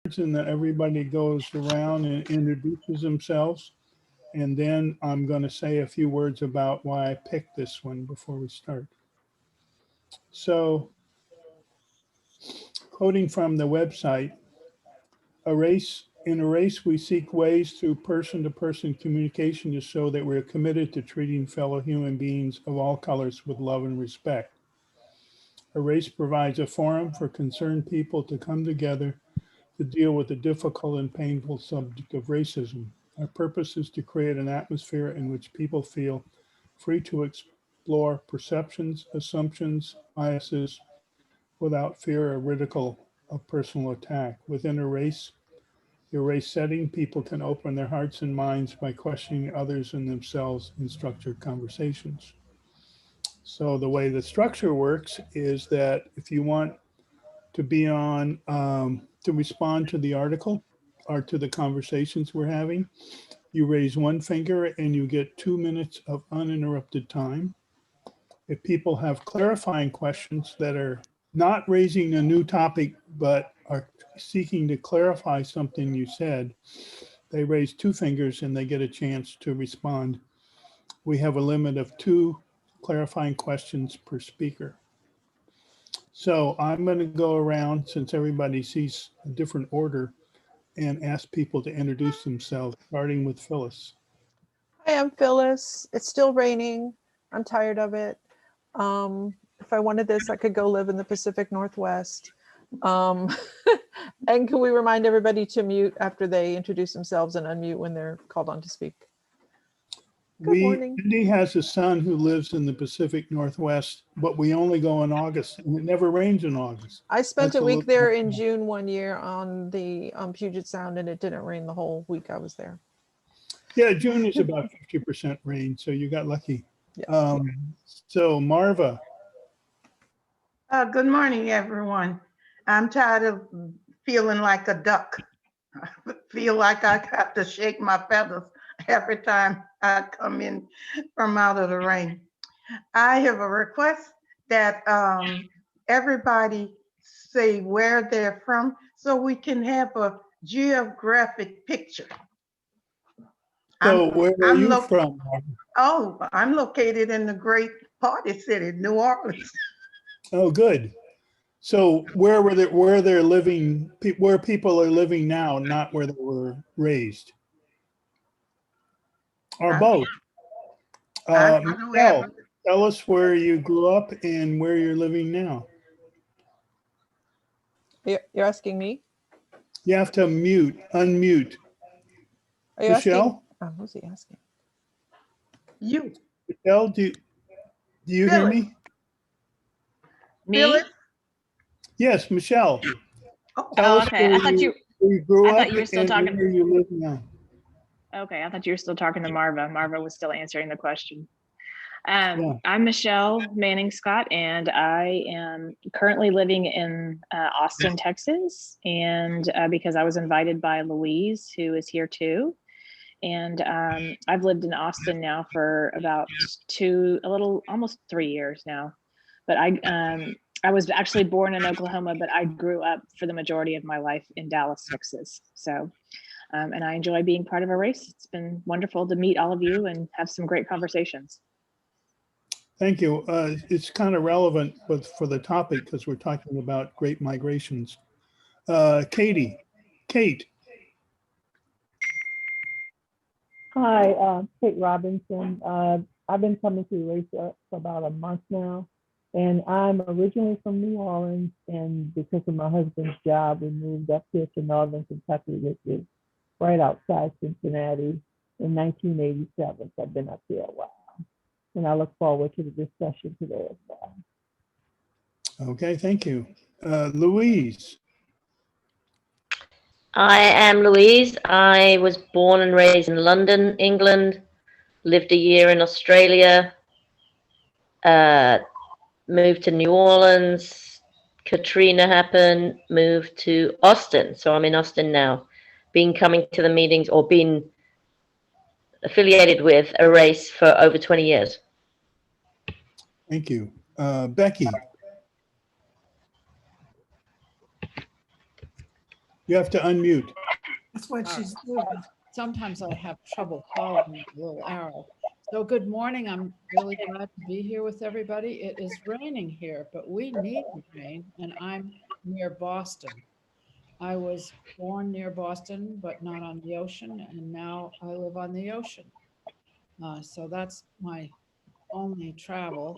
and then everybody goes around and introduces themselves. And then I'm going to say a few words about why I picked this one before we start. So, quoting from the website, in Erace, we seek ways through person-to-person communication to show that we're committed to treating fellow human beings of all colors with love and respect. Erace provides a forum for concerned people to come together to deal with the difficult and painful subject of racism. Our purpose is to create an atmosphere in which people feel free to explore perceptions, assumptions, biases without fear or ridicule of personal attack. Within the Erace setting, people can open their hearts and minds by questioning others and themselves in structured conversations. So the way the structure works is that if you want to be on, to respond to the article or to the conversations we're having, you raise one finger and you get 2 minutes of uninterrupted time. If people have clarifying questions that are not raising a new topic, but are seeking to clarify something you said, they raise two fingers and they get a chance to respond. We have a limit of 2 clarifying questions per speaker. So I'm going to go around, since everybody sees a different order, and ask people to introduce themselves, starting with Phyllis. Hi, I'm Phyllis. It's still raining. I'm tired of it. If I wanted this, I could go live in the Pacific Northwest. And can we remind everybody to mute after they introduce themselves and unmute when they're called on to speak? Good morning. Cindy has a son who lives in the Pacific Northwest, but we only go in August, and it never rains in August. I spent That's a week little- there in June one year on the Puget Sound, and it didn't rain the whole week I was there. Yeah, June is about 50% rain, so you got lucky. Yeah. So Marva, Good morning, everyone. I'm tired of feeling like a duck. I feel like I have to shake my feathers every time I come in from out of the rain. I have a request that everybody say where they're from so we can have a geographic picture. so where are you from, Marva? Oh, I'm located in the great party city, New Orleans. Oh, good. So where they're living, where people are living now, not where they were raised, or both. Michelle, tell us where you grew up and where you're living now. You're asking me? You have to unmute. Are you Michelle? asking? Who's he asking? You. Michelle, do you hear me? Me? Yes, Michelle. Oh, okay. I thought you were still talking. Where you live now. Okay, I thought you were still talking to Marva. Marva was still answering the question. Yeah. I'm Michelle Manning Scott, and I am currently living in Austin, Texas. And because I was invited by Louise, who is here too. And I've lived in Austin now for about almost 3 years now. But I was actually born in Oklahoma, but I grew up for the majority of my life in Dallas, Texas. So, and I enjoy being part of Erace. It's been wonderful to meet all of you and have some great conversations. Thank you. It's kind of relevant for the topic because we're talking about great migrations. Kate. Hi, Kate Robinson. I've been coming to Erace for about a month now, and I'm originally from New Orleans, and because of my husband's job, we moved up here to Northern Kentucky, which is right outside Cincinnati, in 1987. So I've been up here a while, and I look forward to the discussion today as well. Okay, thank you. Louise. I am Louise. I was born and raised in London, England, lived a year in Australia, moved to New Orleans. Katrina happened, moved to Austin. So I'm in Austin now, been coming to the meetings or been affiliated with Erace for over 20 years. Thank you. Becky. You have to unmute. That's what she's doing. Sometimes I have trouble following the little arrow. So good morning. I'm really glad to be here with everybody. It is raining here, but we need rain, and I'm near Boston. I was born near Boston, but not on the ocean, and now I live on the ocean. So that's my only travel.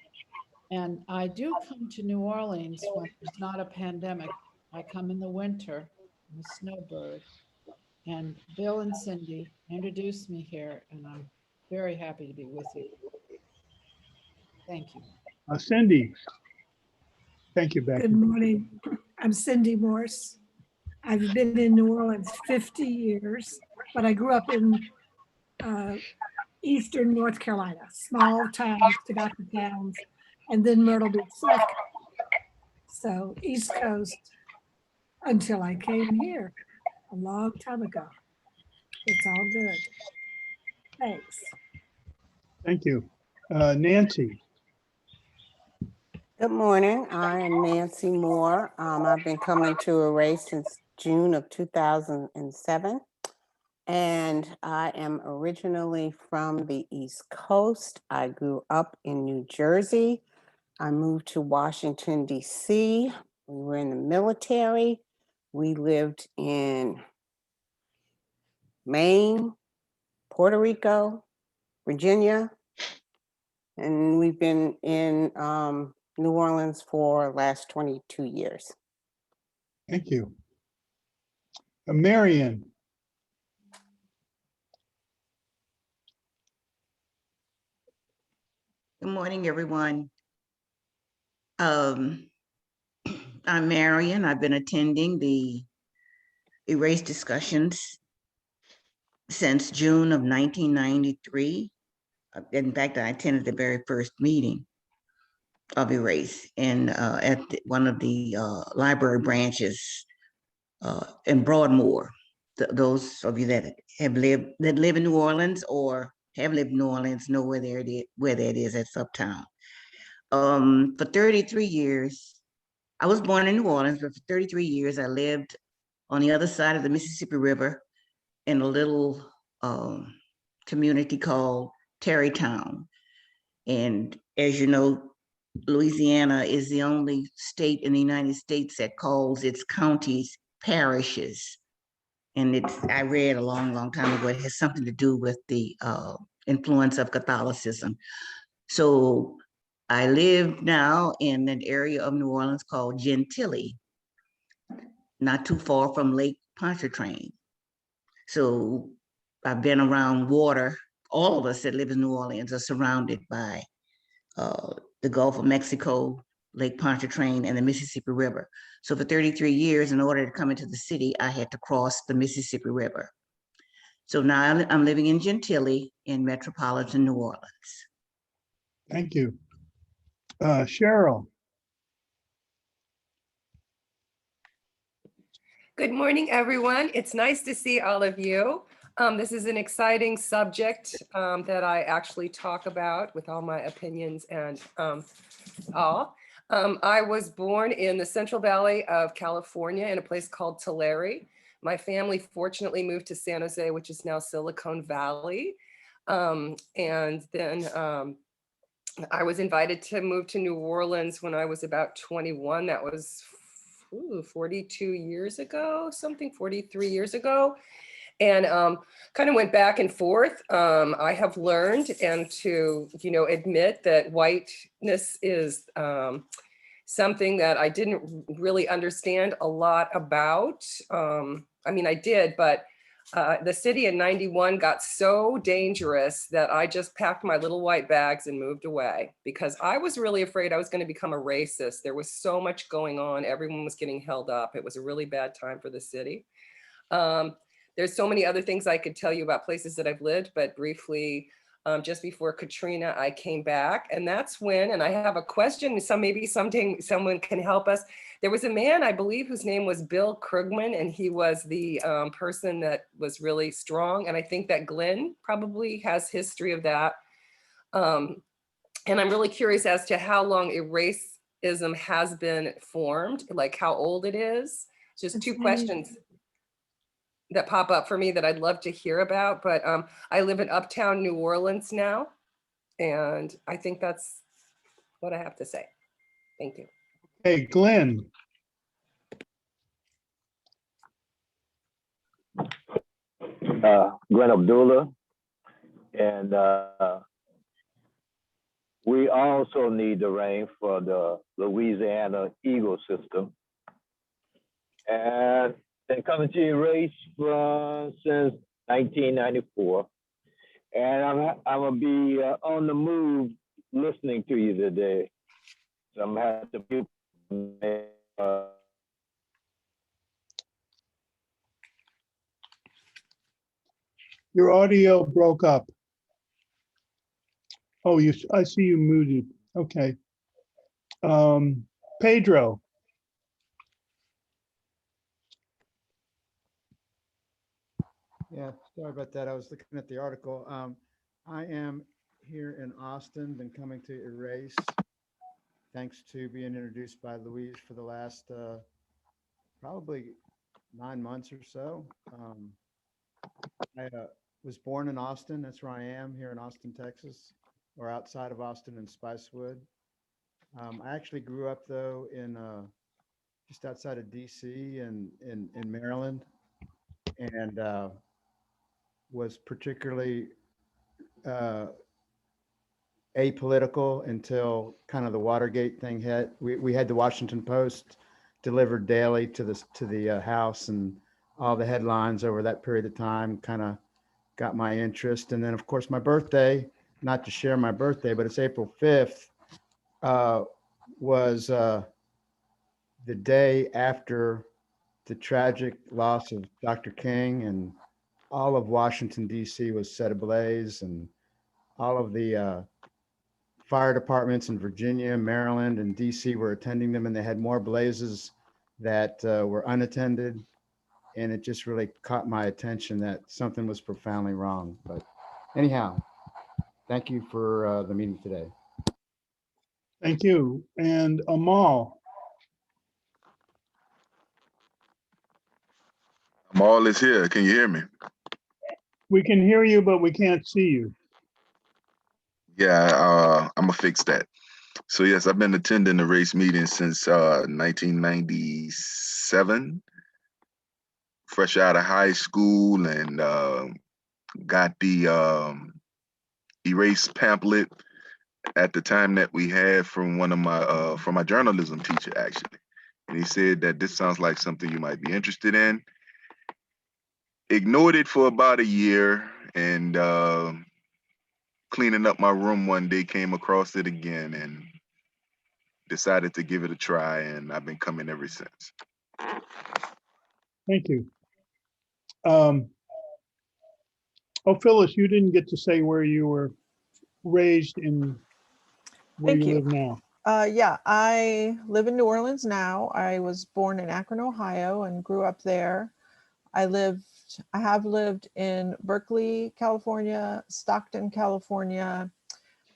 And I do come to New Orleans when there's not a pandemic. I come in the winter. I'm a snowbird. And Bill and Cindy introduced me here, and I'm very happy to be with you. Thank you. Cindy. Thank you, Becky. Good morning. I'm Cindy Morse. I've been in New Orleans 50 years, but I grew up in Eastern North Carolina, small towns, tobacco towns, and then Myrtle Beach, South Carolina. So East Coast until I came here a long time ago. It's all good. Thanks. Thank you. Nancy. Good morning. I am Nancy Moore. I've been coming to Erace since June of 2007. And I am originally from the East Coast. I grew up in New Jersey. I moved to Washington, D.C. We were in the military. We lived in Maine, Puerto Rico, Virginia, and we've been in New Orleans for the last 22 years. Thank you. Marion. Good morning, everyone. I'm Marion. I've been attending the Erace discussions since June of 1993. In fact, I attended the very first meeting of Erace at one of the library branches in Broadmoor. Those of you that live in New Orleans or have lived in New Orleans know where that is at Uptown. For 33 years, I was born in New Orleans, but for 33 years, I lived on the other side of the Mississippi River in a little community called Tarrytown. And as you know, Louisiana is the only state in the United States that calls its counties parishes. And I read a long, long time ago, it has something to do with the influence of Catholicism. So I live now in an area of New Orleans called Gentilly, not too far from Lake Pontchartrain. So I've been around water. All of us that live in New Orleans are surrounded by the Gulf of Mexico, Lake Pontchartrain, and the Mississippi River. So for 33 years, in order to come into the city, I had to cross the Mississippi River. So now I'm living in Gentilly in metropolitan New Orleans. Thank you. Cheryl. Good morning, everyone. It's nice to see all of you. This is an exciting subject that I actually talk about with all my opinions and all. I was born in the Central Valley of California in a place called Tulare. My family fortunately moved to San Jose, which is now Silicon Valley. And then I was invited to move to New Orleans when I was about 21. That was 42 years ago, 43 years ago. And kind of went back and forth. I have learned and to, admit that whiteness is something that I didn't really understand a lot about. I mean, I did, but the city in 91 got so dangerous that I just packed my little white bags and moved away because I was really afraid I was going to become a racist. There was so much going on. Everyone was getting held up. It was a really bad time for the city. There's so many other things I could tell you about places that I've lived, but briefly, just before Katrina, I came back, and that's when, and I have a question, maybe someday someone can help us. There was a man, I believe, whose name was Bill Krugman, and he was the person that was really strong. And I think that Glenn probably has history of that. And I'm really curious as to how long racism has been formed, like how old it is. Just two questions. that pop up for me that I'd love to hear about, but I live in Uptown New Orleans now. And I think that's what I have to say. Thank you. Hey, Glenn. Glenn Abdullah, and we also need the rain for the Louisiana Eagle system. And been coming to Erace since 1994, and I'm gonna be on the move listening to you today. So I'm gonna have to be. Your audio broke up. Oh, I see you muted. Okay. Pedro. Yeah, sorry about that. I was looking at the article. I am here in Austin, been coming to Erace, thanks to being introduced by Louise for the last probably 9 months or so. I was born in Austin. That's where I am, here in Austin, Texas, or outside of Austin in Spicewood. I actually grew up, though, in just outside of DC and in Maryland, and was particularly apolitical until kind of the Watergate thing hit. We had the Washington Post delivered daily to the House, and all the headlines over that period of time kind of got my interest. And then, of course, my birthday, not to share my birthday, but it's April 5th, was the day after the tragic loss of Dr. King, and all of Washington, D.C. was set ablaze, and all of the fire departments in Virginia, Maryland, and DC were attending them, and they had more blazes that were unattended. And it just really caught my attention that something was profoundly wrong. But anyhow, thank you for the meeting today. Thank you. And Amal. Amal is here. Can you hear me? We can hear you, but we can't see you. Yeah, I'm gonna fix that. So yes, I've been attending the race meeting since 1997. Fresh out of high school, and got the Erace pamphlet at the time that we had from one of my from my journalism teacher, actually. And he said that this sounds like something you might be interested in. Ignored it for about a year, and cleaning up my room one day, came across it again and decided to give it a try, and I've been coming ever since. Thank you. Oh, Phyllis, you didn't get to say where you were raised and where Thank you you. live now. Yeah, I live in New Orleans now. I was born in Akron, Ohio, and grew up there. I have lived in Berkeley, California, Stockton, California,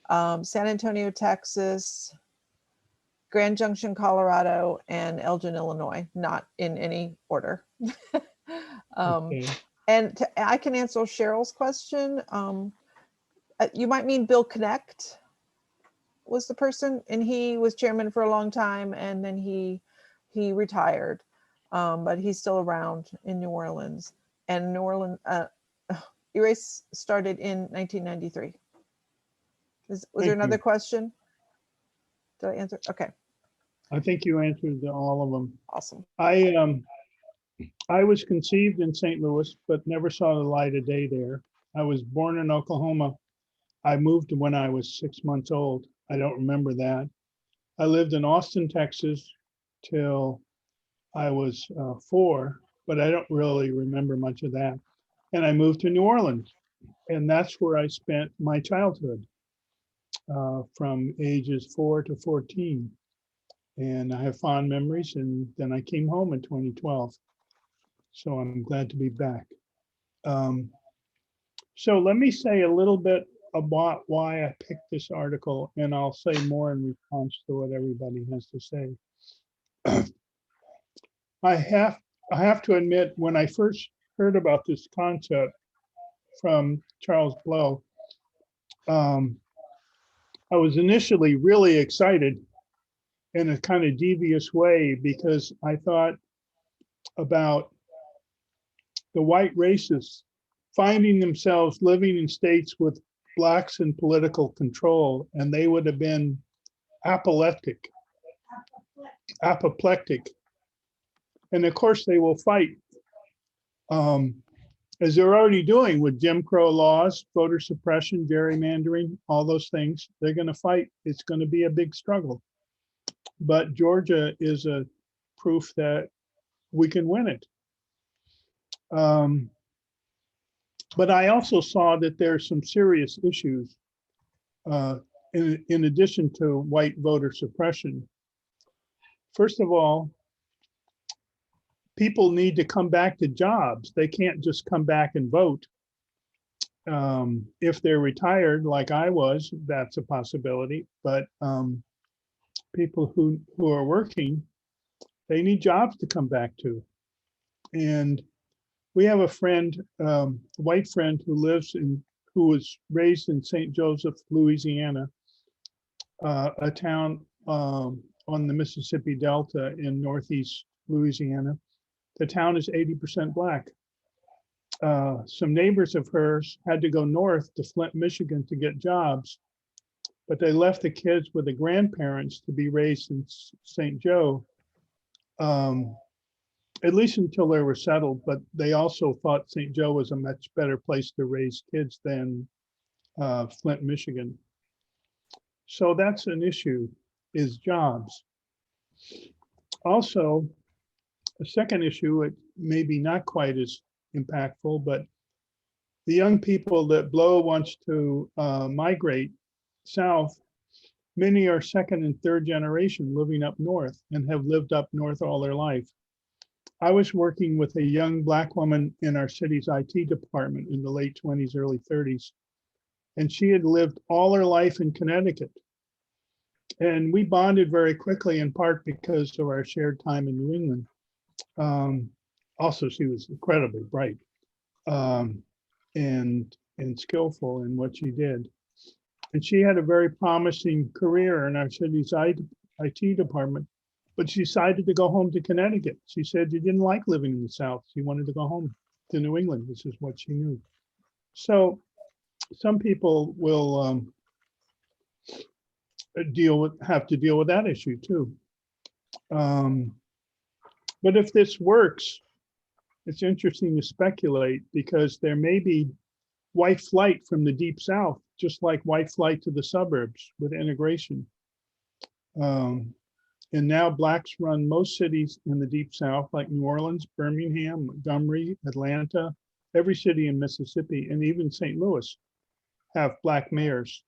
San Antonio, Texas, Grand Junction, Colorado, and Elgin, Illinois, not in any order. Okay. And I can answer Cheryl's question. You might mean Bill Connect was the person, and he was chairman for a long time, and then he retired, but he's still around in New Orleans. And New Orleans, Erace started in 1993. Was there another question? Did I answer? Okay. I think you answered all of them. Awesome. I was conceived in St. Louis, but never saw the light of day there. I was born in Oklahoma. I moved when I was 6 months old. I don't remember that. I lived in Austin, Texas till I was 4, but I don't really remember much of that. And I moved to New Orleans, and that's where I spent my childhood from ages 4 to 14. And I have fond memories, and then I came home in 2012. So I'm glad to be back. So let me say a little bit about why I picked this article, and I'll say more in response to what everybody has to say. I have to admit, when I first heard about this concept from Charles Blow, I was initially really excited in a kind of devious way because I thought about the white racists finding themselves living in states with blacks in political control, and they would have been apoplectic. And of course, they will fight, as they're already doing with Jim Crow laws, voter suppression, gerrymandering, all those things. They're going to fight. It's going to be a big struggle. But Georgia is a proof that we can win it. But I also saw that there's some serious issues in addition to white voter suppression. First of all, people need to come back to jobs. They can't just come back and vote. If they're retired, like I was, that's a possibility. But people who are working, they need jobs to come back to. And we have a friend, white friend who was raised in St. Joseph, Louisiana, a town on the Mississippi Delta in Northeast Louisiana. The town is 80% Black. Some neighbors of hers had to go north to Flint, Michigan to get jobs, but they left the kids with the grandparents to be raised in St. Joe, at least until they were settled, but they also thought St. Joe was a much better place to raise kids than Flint, Michigan. So that's an issue, is jobs. Also, a second issue, it may be not quite as impactful, but the young people that Blow wants to migrate south, many are second and third generation living up north and have lived up north all their life. I was working with a young Black woman in our city's IT department in the late 20s, early 30s, and she had lived all her life in Connecticut. And we bonded very quickly, in part because of our shared time in New England. Also, she was incredibly bright and skillful in what she did. And she had a very promising career in our city's IT department, but she decided to go home to Connecticut. She said she didn't like living in the South. She wanted to go home to New England. This is what she knew. So some people will have to deal with that issue too. But if this works, it's interesting to speculate because there may be white flight from the deep South, just like white flight to the suburbs with integration. And now Blacks run most cities in the deep South, like New Orleans, Birmingham, Montgomery, Atlanta, every city in Mississippi, and even St. Louis have Black mayors,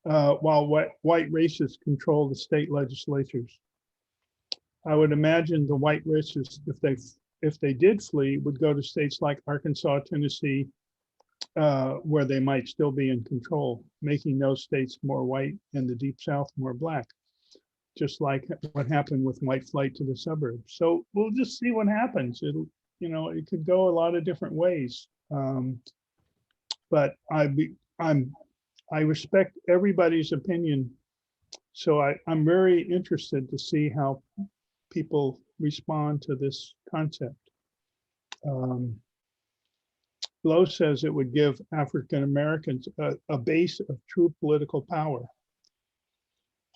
while white racists control the state legislatures. I would imagine the white racists, if they did flee, would go to states like Arkansas, Tennessee, where they might still be in control, making those states more white and the deep South more Black, just like what happened with white flight to the suburbs. So we'll just see what happens. It could go a lot of different ways. But I respect everybody's opinion. So I'm very interested to see how people respond to this concept. Blow says it would give African Americans a base of true political power,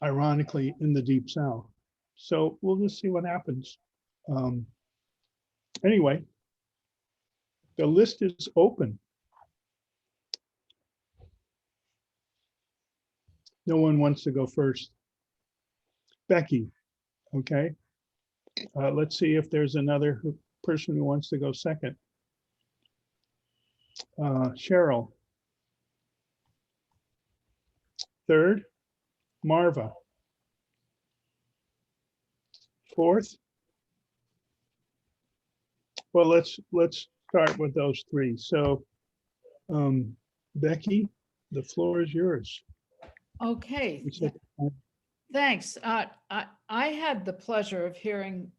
ironically, in the Deep South. So we'll just see what happens. Anyway, the list is open. No one wants to go first. Becky, okay. Let's see if there's another person who wants to go second. Cheryl. Third, Marva. Fourth. Well, let's start with those three. So, Becky, the floor is yours. Okay. Thanks. I had the pleasure of hearing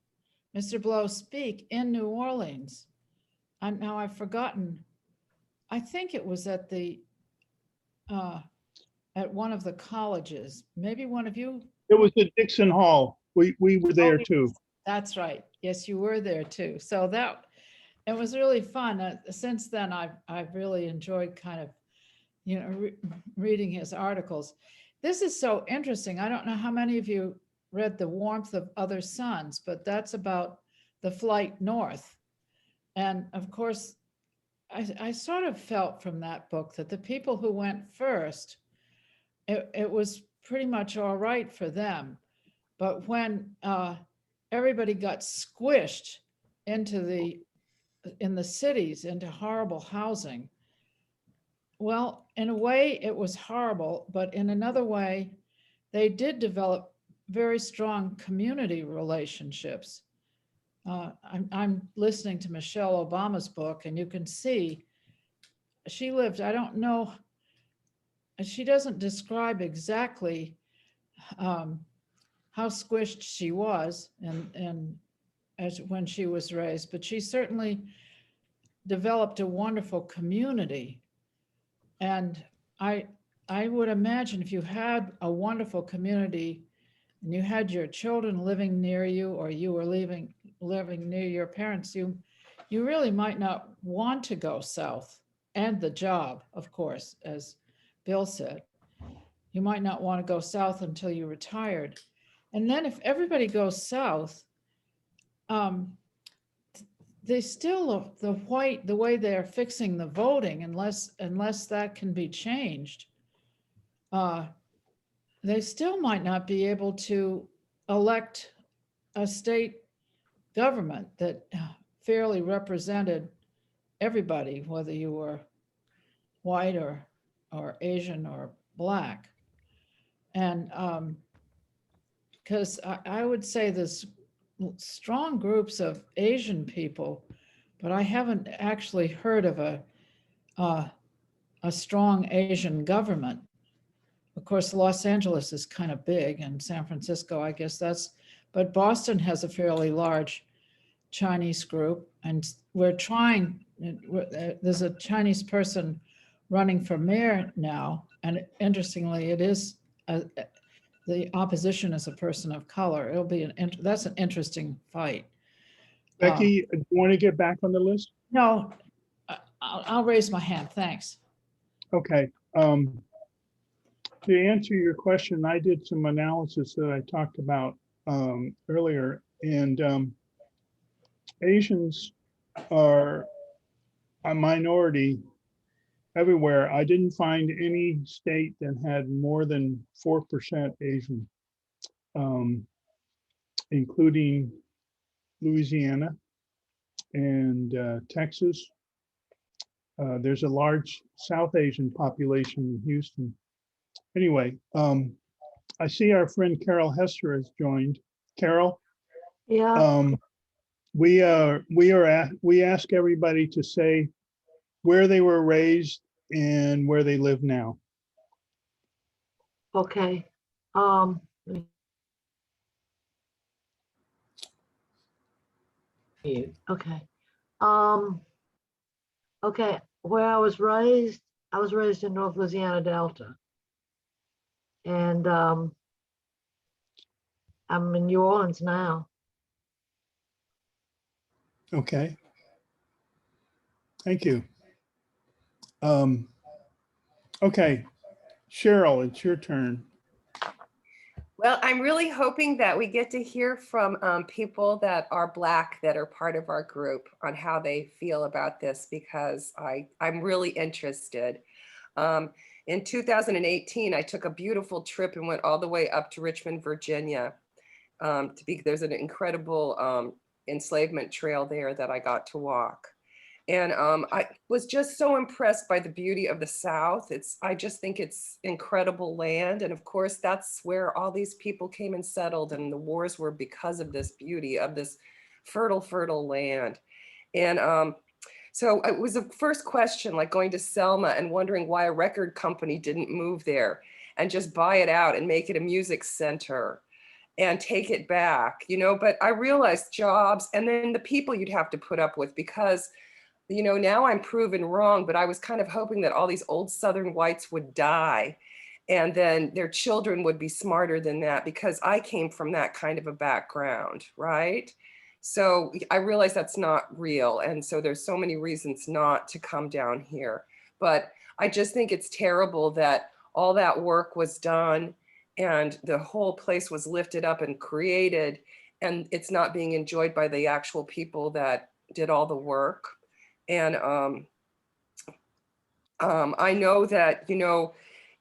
Mr. Blow speak in New Orleans now I've forgotten. I think it was at one of the colleges. Maybe one of you. It was at Dixon Hall. We were there too. That's right. Yes, you were there too. So it was really fun. Since then, I've really enjoyed kind of, reading his articles. This is so interesting. I don't know how many of you read The Warmth of Other Suns, but that's about the flight north. And of course, I sort of felt from that book that the people who went first, it was pretty much all right for them. But when everybody got squished in the cities, into horrible housing, well, in a way it was horrible, but in another way, they did develop very strong community relationships. I'm listening to Michelle Obama's book, and you can see she lived, I don't know, she doesn't describe exactly how squished she was and as when she was raised, but she certainly developed a wonderful community. And I would imagine if you had a wonderful community and you had your children living near you, or you were living near your parents, you really might not want to go south. And the job, of course, as Bill said, you might not want to go south until you retired. And then if everybody goes south, they still, the way they're fixing the voting, unless that can be changed, they still might not be able to elect a state government that fairly represented everybody, whether you were white or Asian or Black. And because I would say there's strong groups of Asian people, but I haven't actually heard of a strong Asian government. Of course, Los Angeles is kind of big, and San Francisco, I guess but Boston has a fairly large Chinese group, and there's a Chinese person running for mayor now, and interestingly, it is the opposition is a person of color. That's an interesting fight. Becky, do you want to get back on the list? No, I'll raise my hand. Thanks. Okay. To answer your question, I did some analysis that I talked about earlier, and Asians are a minority everywhere. I didn't find any state that had more than 4% Asian, including Louisiana and Texas. There's a large South Asian population in Houston. Anyway, I see our friend Carol Hester has joined. Carol? Yeah. We ask everybody to say where they were raised and where they live now. Okay. Okay. Okay. Where I was raised in North Louisiana Delta. And I'm in New Orleans now. Okay. Thank you. Okay, Cheryl, it's your turn. Well, I'm really hoping that we get to hear from people that are Black that are part of our group on how they feel about this, because I'm really interested. In 2018, I took a beautiful trip and went all the way up to Richmond, Virginia. There's an incredible enslavement trail there that I got to walk. And I was just so impressed by the beauty of the South. I just think it's incredible land. And of course, that's where all these people came and settled, and the wars were because of this beauty of this fertile, fertile land. And so it was the first question, like going to Selma and wondering why a record company didn't move there and just buy it out and make it a music center and take it back, but I realized jobs and then the people you'd have to put up with, because you know, now I'm proven wrong, but I was kind of hoping that all these old Southern whites would die and then their children would be smarter than that, because I came from that kind of a background, right? So I realize that's not real. And so there's so many reasons not to come down here. But I just think it's terrible that all that work was done and the whole place was lifted up and created, and it's not being enjoyed by the actual people that did all the work. And I know that, you know,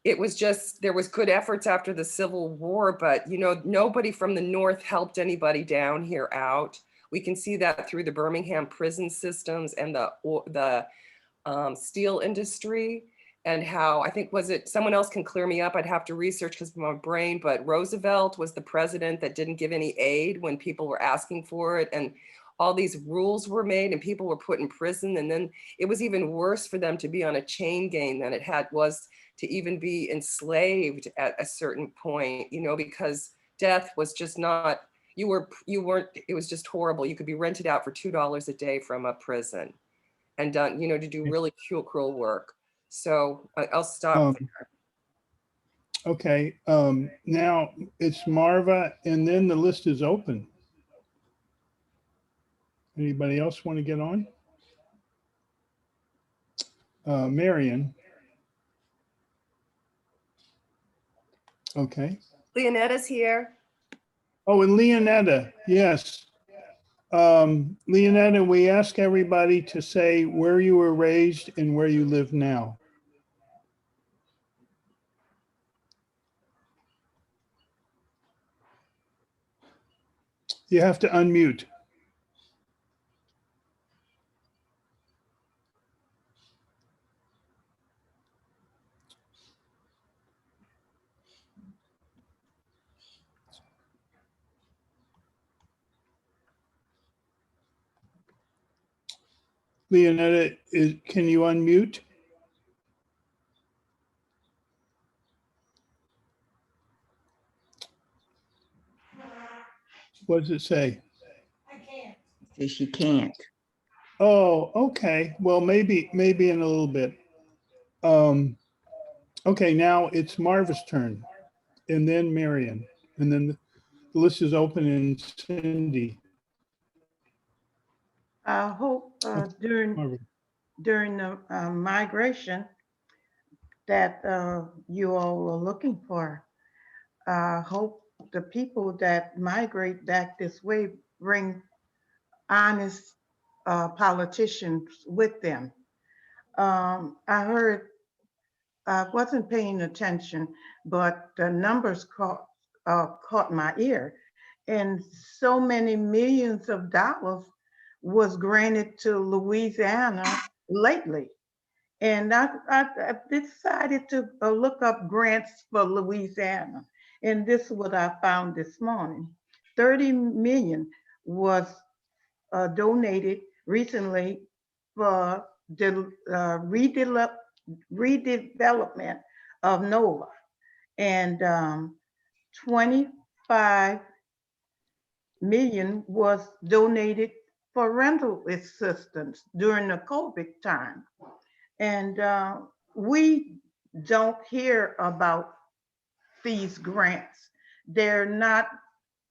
it was just, there was good efforts after the Civil War, but, you know, nobody from the North helped anybody down here out. We can see that through the Birmingham prison systems and the steel industry, and how, I think, was it, someone else can clear me up, I'd have to research because of my brain, but Roosevelt was the president that didn't give any aid when people were asking for it. And all these rules were made and people were put in prison. And then it was even worse for them to be on a chain gang than it was to even be enslaved at a certain point, you know, because death was just not, you weren't, it was just horrible. You could be rented out for $2 a day from a prison and done, you know, to do really cruel work. So I'll stop there. Okay, now it's Marva, and then the list is open. Anybody else want to get on? Marion. Okay. Leonetta's here. Oh, and Leonetta, yes. Leonetta, we ask everybody to say where you were raised and where you live now. You have to unmute. Leonetta, can you unmute? What does it say? I can't. Says she can't. Oh, okay. Well, maybe in a little bit. Okay, now it's Marva's turn, and then Marion, and then the list is open, and Cindy. I hope during Marva. the migration that you all are looking for. I hope the people that migrate back this way bring honest politicians with them. I heard, I wasn't paying attention, but the numbers caught my ear. And so many millions of dollars was granted to Louisiana lately. And I decided to look up grants for Louisiana. And this is what I found this morning. 30 million was donated recently for the redevelopment of NOLA. And 25 million was donated for rental assistance during the COVID time. And we don't hear about these grants. They're not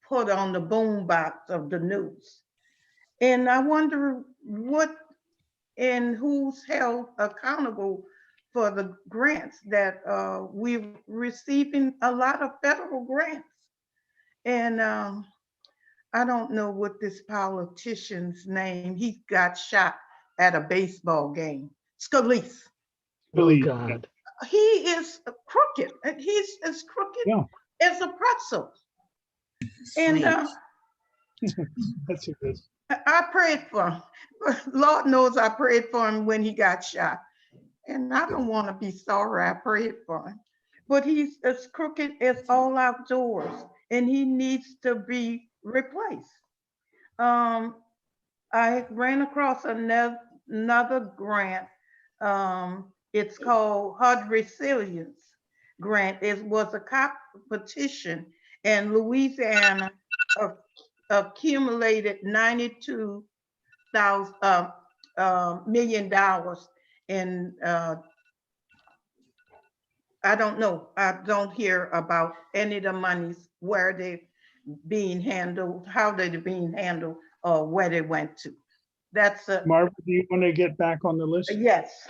put on the boombox of the news. And I wonder what and who's held accountable for the grants that we're receiving a lot of federal grants. And I don't know what this politician's name, he got shot at a baseball game. Scalise. Oh, God. He is crooked. He's as crooked as a pretzel. And That's it. I prayed for him. Lord knows I prayed for him when he got shot. And I don't want to be sorry I prayed for him. But he's as crooked as all outdoors, and he needs to be replaced. I ran across another grant. It's called HUD Resilience Grant. It was a competition, and Louisiana accumulated 92,000 million. And I don't know. I don't hear about any of the monies, where they being handled, how they're being handled, or where they went to. That's a Marva, do you want to get back on the list? yes.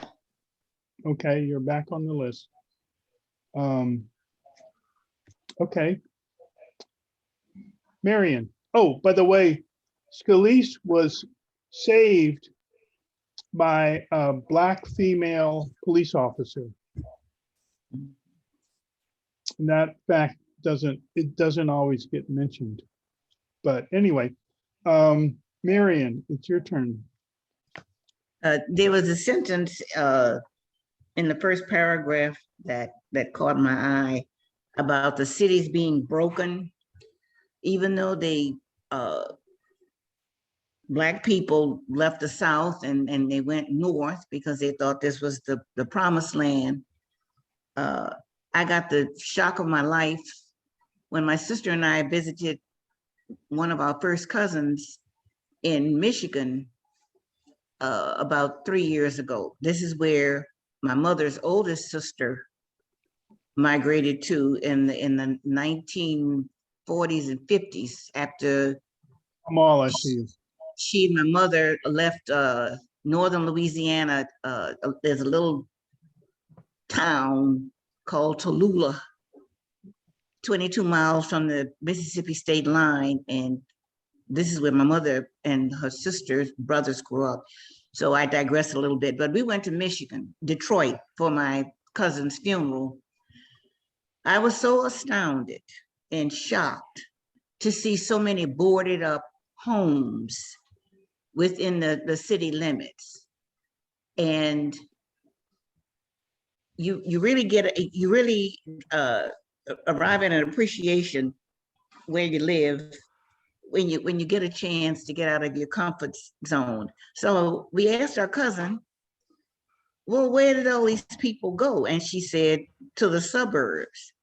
Okay, you're back on the list. Okay. Marion. Oh, by the way, Scalise was saved by a Black female police officer. And that fact doesn't always get mentioned. But anyway, Marion, it's your turn. There was a sentence in the first paragraph that caught my eye about the cities being broken, even though they Black people left the South and they went north because they thought this was the promised land. I got the shock of my life when my sister and I visited one of our first cousins in Michigan about 3 years ago. This is where my mother's oldest sister migrated to in the 1940s and 50s after Kamala, she she and my mother left northern Louisiana. There's a little town called Tallulah, 22 miles from the Mississippi state line. And this is where my mother and her sisters, brothers grew up. So I digress a little bit, but we went to Michigan, Detroit, for my cousin's funeral. I was so astounded and shocked to see so many boarded up homes within the city limits. And you really arrive at an appreciation where you live when you get a chance to get out of your comfort zone. So we asked our cousin, well, where did all these people go? And she said, to the suburbs.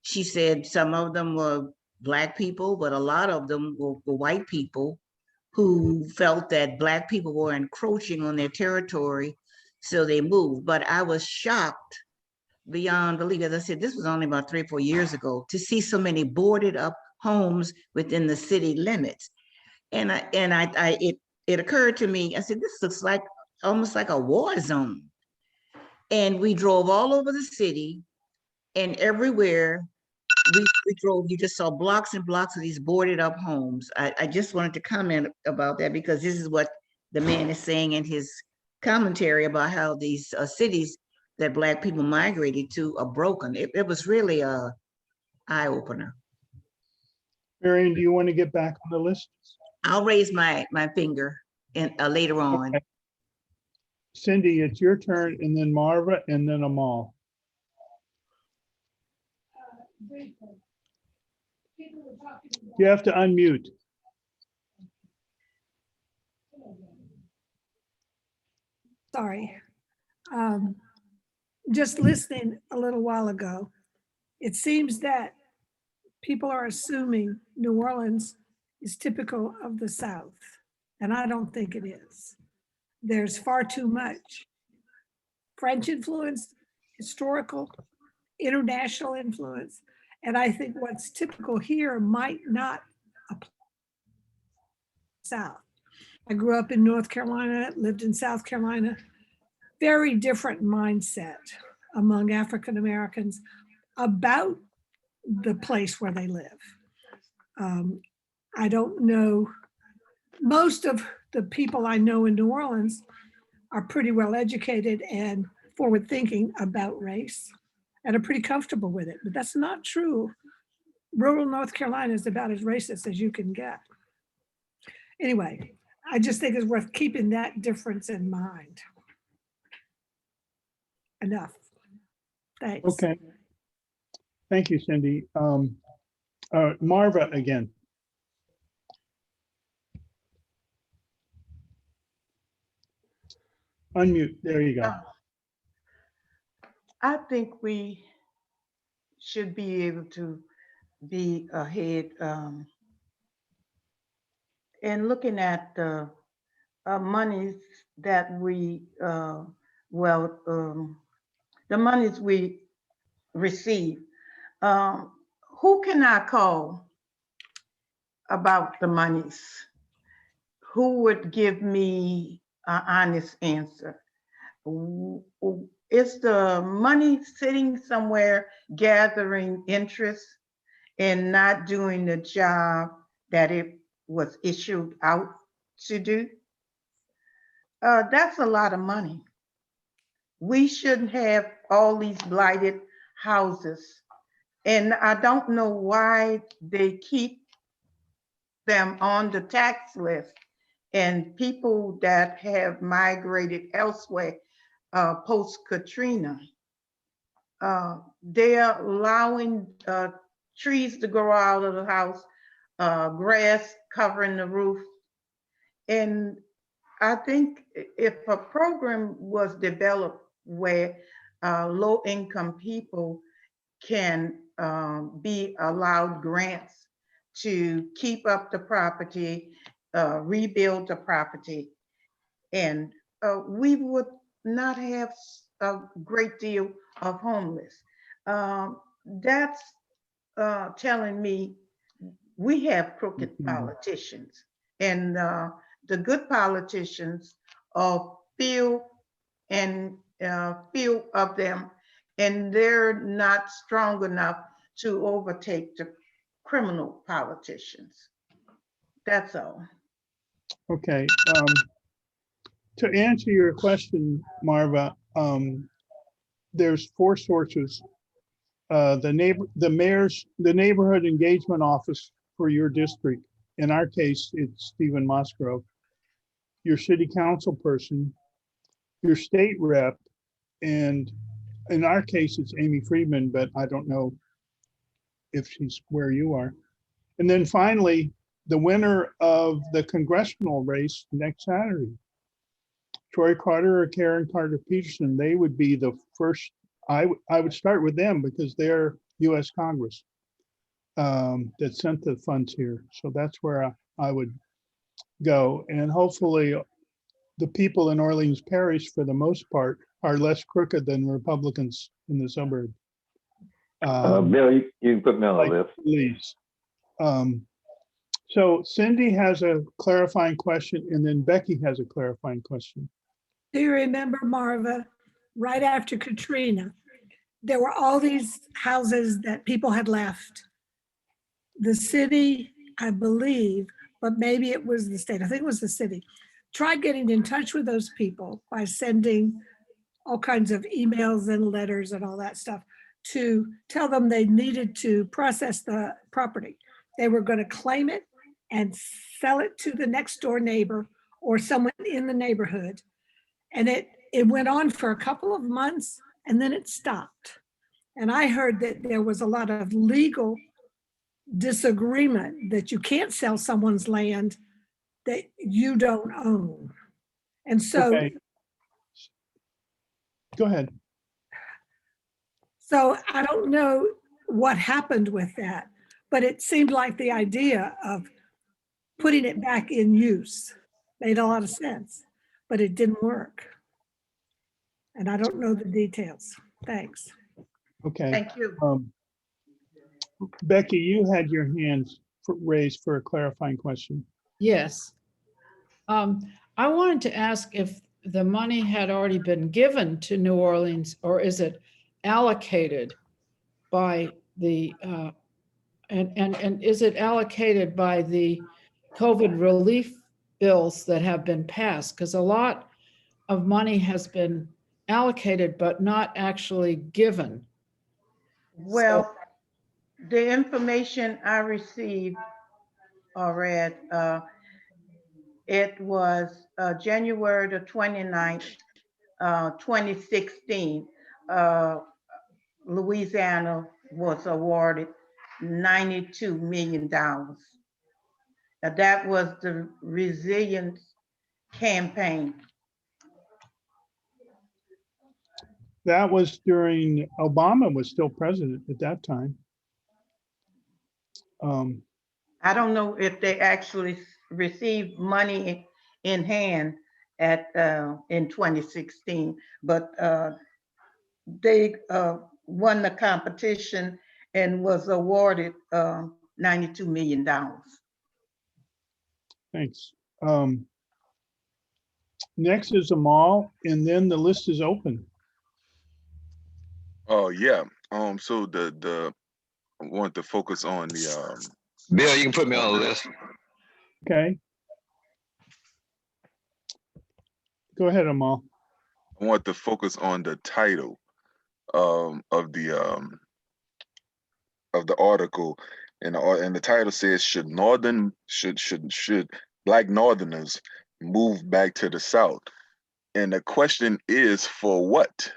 She said some of them were Black people, but a lot of them were white people who felt that Black people were encroaching on their territory, so they moved. But I was shocked beyond belief. As I said, this was only about 3 or 4 years ago, to see so many boarded up homes within the city limits. And it occurred to me, I said, this looks like almost like a war zone. And we drove all over the city, and everywhere we drove, you just saw blocks and blocks of these boarded up homes. I just wanted to comment about that because this is what the man is saying in his commentary about how these cities that Black people migrated to are broken. It was really a eye opener. Marion, do you want to get back on the list? I'll raise my finger later on. Okay. Cindy, it's your turn, and then Marva, and then Amal. You have to unmute. Sorry. Just listening a little while ago, it seems that people are assuming New Orleans is typical of the South, and I don't think it is. There's far too much French influence, historical, international influence, and I think what's typical here might not apply South. I grew up in North Carolina, lived in South Carolina. Very different mindset among African Americans about the place where they live. I don't know, most of the people I know in New Orleans are pretty well educated and forward thinking about race and are pretty comfortable with it, but that's not true. Rural North Carolina is about as racist as you can get. Anyway, I just think it's worth keeping that difference in mind. Enough. Thanks. Okay. Thank you, Cindy. Marva again. Unmute. There you go. I think we should be able to be ahead and looking at monies that the monies we receive, who can I call about the monies? Who would give me an honest answer? Is the money sitting somewhere gathering interest and not doing the job that it was issued out to do? That's a lot of money. We shouldn't have all these blighted houses. And I don't know why they keep them on the tax list, and people that have migrated elsewhere post Katrina, they're allowing trees to grow out of the house, grass covering the roof. And I think if a program was developed where low income people can be allowed grants to keep up the property, rebuild the property, and we would not have a great deal of homeless. That's telling me we have crooked politicians, and the good politicians are few of them, and they're not strong enough to overtake the criminal politicians. That's all. Okay. To answer your question, Marva, there's 4 sources. The neighborhood engagement office for your district. In our case, it's Stephen Musgrove. Your city council person, your state rep, and in our case, it's Amy Friedman, but I don't know if she's where you are. And then finally, the winner of the congressional race next Saturday, Troy Carter or Karen Carter Peterson. They would be the first. I would start with them because they're U.S. Congress that sent the funds here. So that's where I would go. And hopefully the people in Orleans Parish, for the most part, are less crooked than Republicans in the suburb. Bill, you can put me on the list. Please. So Cindy has a clarifying question, and then Becky has a clarifying question. Do you remember, Marva, right after Katrina, there were all these houses that people had left. The city, I believe, but maybe it was the state, I think it was the city, tried getting in touch with those people by sending all kinds of emails and letters and all that stuff to tell them they needed to process the property. They were going to claim it and sell it to the next door neighbor or someone in the neighborhood. And it went on for a couple of months and then it stopped. And I heard that there was a lot of legal disagreement that you can't sell someone's land that you don't own. And so, Okay. Go ahead. So I don't know what happened with that, but it seemed like the idea of putting it back in use made a lot of sense, but it didn't work. And I don't know the details. Thanks. Okay. Thank you. Becky, you had your hands raised for a clarifying question. Yes. I wanted to ask if the money had already been given to New Orleans, or is it allocated by the, and is it allocated by the COVID relief bills that have been passed? Because a lot of money has been allocated, but not actually given. Well, the information I received or read, it was January the 29th, 2016. Louisiana was awarded $92 million. Now, that was the resilience campaign. That was during Obama was still president at that time. I don't know if they actually received money in hand at in 2016, but they won the competition and was awarded $92 million. Thanks. Next is Amal, and then the list is open. Oh yeah. So I want to focus on the Bill, you can put me on the list. Okay. Go ahead, Amal. I want to focus on the title of the article, and the title says, should Black Northerners move back to the South? And the question is, for what?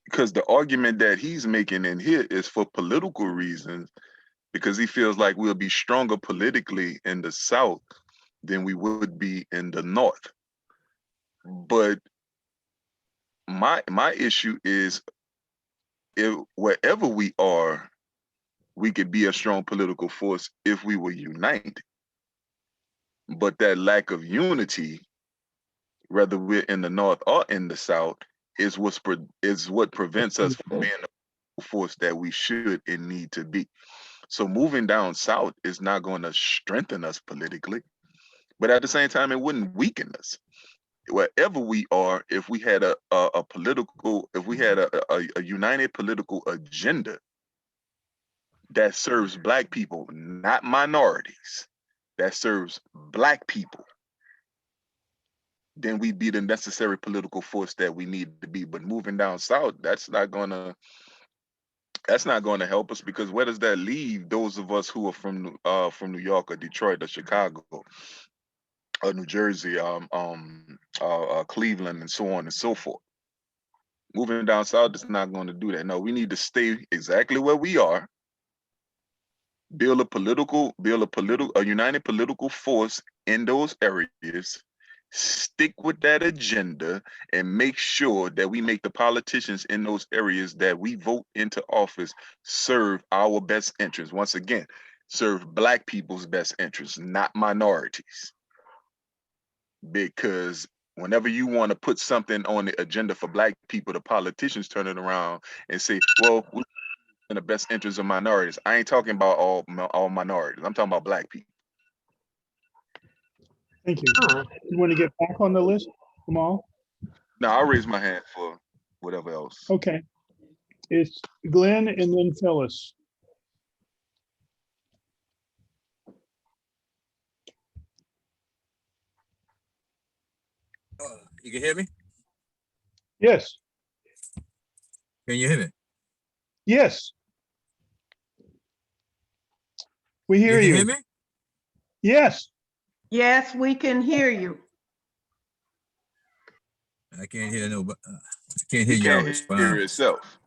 Because the argument that he's making in here is for political reasons, because he feels like we'll be stronger politically in the South than we would be in the North. But my issue is, if wherever we are, we could be a strong political force if we were united. But that lack of unity, whether we're in the North or in the South, is what prevents us from being the force that we should and need to be. So moving down South is not going to strengthen us politically, but at the same time, it wouldn't weaken us. Wherever we are, if we had a united political agenda that serves Black people, not minorities, that serves Black people, then we'd be the necessary political force that we need to be. But moving down South, that's not gonna help us, because where does that leave those of us who are from New York or Detroit or Chicago or New Jersey, Cleveland, and so on and so forth? Moving down South is not going to do that. No, we need to stay exactly where we are, build a united political force in those areas, stick with that agenda, and make sure that we make the politicians in those areas that we vote into office serve our best interests. Once again, serve Black people's best interests, not minorities. Because whenever you want to put something on the agenda for Black people, the politicians turn it around and say, well, we're in the best interest of minorities. I ain't talking about all minorities. I'm talking about Black people. Thank you. You want to get back on the list, Amal? No, I'll raise my hand for whatever else. Okay. It's Glenn and then Phyllis. You can hear me? Yes. Can you hear me? Yes. We hear you. Can you hear me? Yes. Yes, we can hear you. I can't hear nobody. I can't hear You y'all can't respond. hear yourself.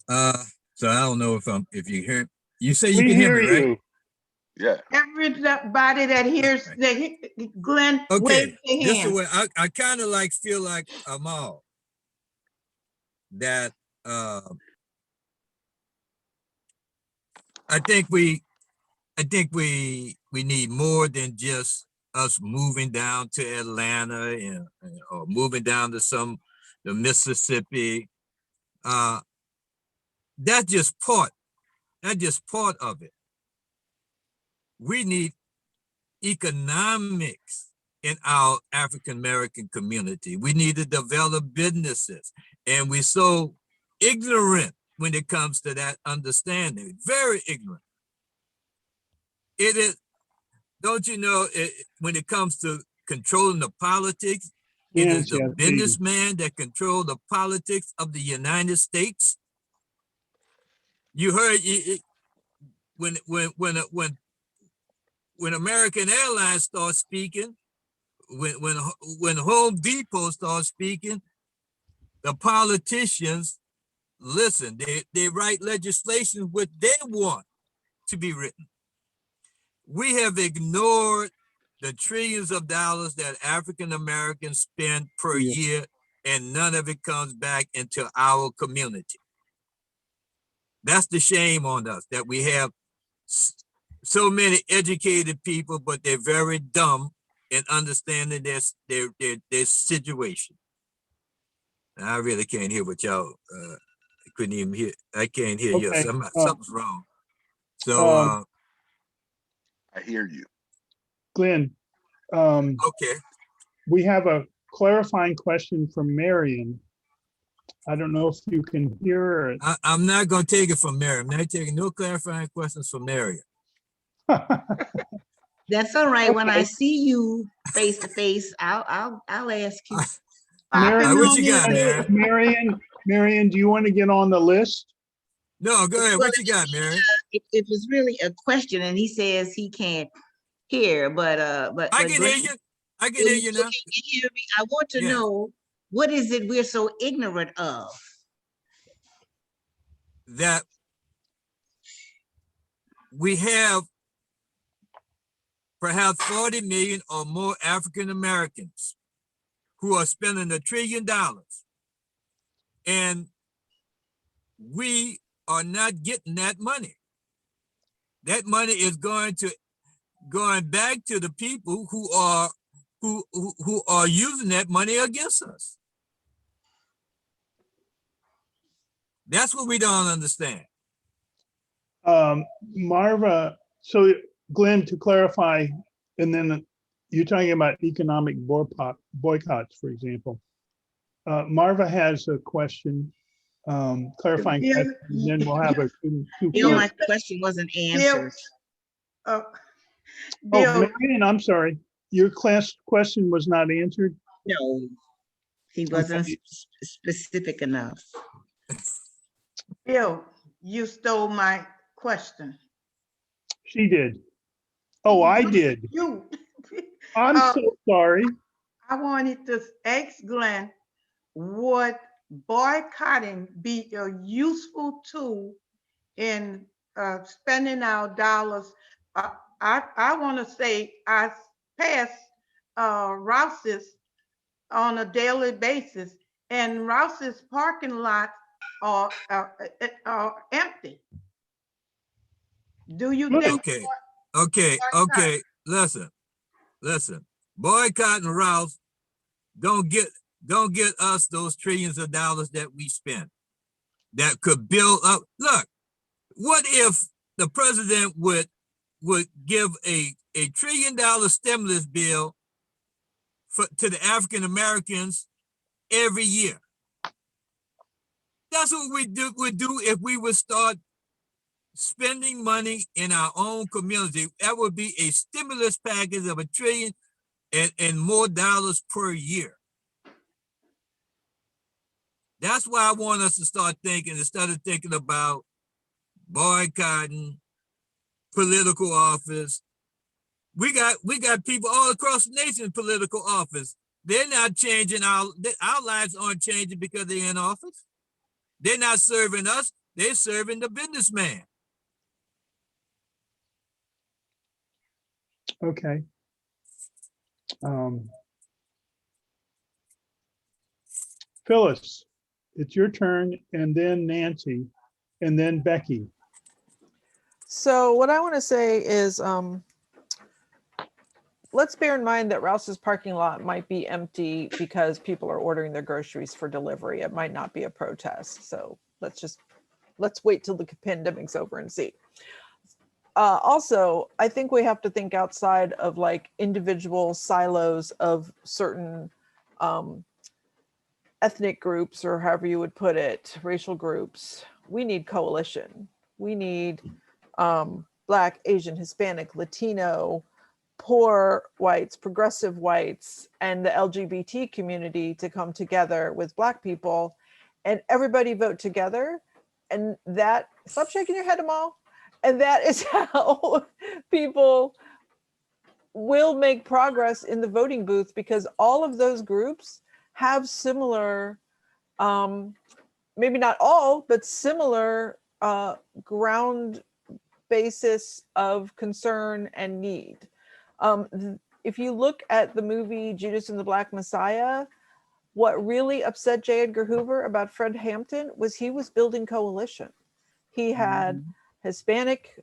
So I don't know if you hear. You say you We can hear me, you. right? Yeah. Everybody that hears Glenn, Okay. wave their This is hand. what I kind of feel like Amal, that I think we need more than just us moving down to Atlanta or moving down to the Mississippi. That's just part of it. We need economics in our African American community. We need to develop businesses, and we're so ignorant when it comes to that understanding. Very ignorant. It is. Don't you know? When it comes to controlling the politics, it is the businessman that control the politics of the United States. You heard when American Airlines starts speaking, when Home Depot starts speaking, the politicians listen. They write legislation what they want to be written. We have ignored the trillions of dollars that African Americans spend per year, and none of it comes back into our community. That's the shame on us, that we have so many educated people, but they're very dumb in understanding their situation. And I really can't hear what y'all, I couldn't even hear. I can't hear you. Okay. Something's wrong. So, I hear you. Glenn, okay. we have a clarifying question from Marion. I don't know if you can hear her. I'm not going to take it from Mary. I'm not taking no clarifying questions from Mary. That's all right. When I Okay. see you face to face, I'll ask you. What you got, Mary? Marion, do you want to get on the list? No, go ahead. Well, What you got, Mary? It was really a question, and he says he can't hear, but I can hear you. I can hear you now. Can you hear me? I want to Yeah. know, what is it we're so ignorant of? That we have perhaps 40 million or more African Americans who are spending $1 trillion, and we are not getting that money. That money is going back to the people who are using that money against us. That's what we don't understand. Marva, so Glenn, to clarify, and then you're talking about economic boycotts, for example. Marva has a question, clarifying question, and then we'll have a two My question wasn't answered. Oh, Marion, I'm sorry. Your question was not answered? No, he wasn't specific enough. Bill, you stole my question. She did. Oh, I did. You. I'm so sorry. I wanted to ask Glenn, would boycotting be a useful tool in spending our dollars? I want to say I pass Rouse's on a daily basis, and Rouse's parking lot are empty. Do you think? Okay. Listen. Boycotting Rouse don't get us those trillions of dollars that we spend that could build up. Look, what if the president would give a $1 trillion stimulus bill to the African Americans every year? That's what we would do if we would start spending money in our own community. That would be a stimulus package of $1 trillion and more dollars per year. That's why I want us to start thinking, instead of thinking about boycotting political office. We got people all across the nation in political office. They're not changing, our lives aren't changing because they're in office. They're not serving us, they're serving the businessman. Okay. Phyllis, it's your turn, and then Nancy, and then Becky. So what I want to say is, let's bear in mind that Rouse's parking lot might be empty because people are ordering their groceries for delivery. It might not be a protest. So let's wait till the pandemic's over and see. Also, I think we have to think outside of like individual silos of certain ethnic groups, or however you would put it, racial groups. We need coalition. We need Black, Asian, Hispanic, Latino, poor whites, progressive whites, and the LGBT community to come together with Black people, and everybody vote together. And that, stop shaking your head, Amal. And that is how people will make progress in the voting booth, because all of those groups have similar, maybe not all, but similar ground basis of concern and need. If you look at the movie Judas and the Black Messiah, what really upset J. Edgar Hoover about Fred Hampton was he was building coalition. He had Hispanic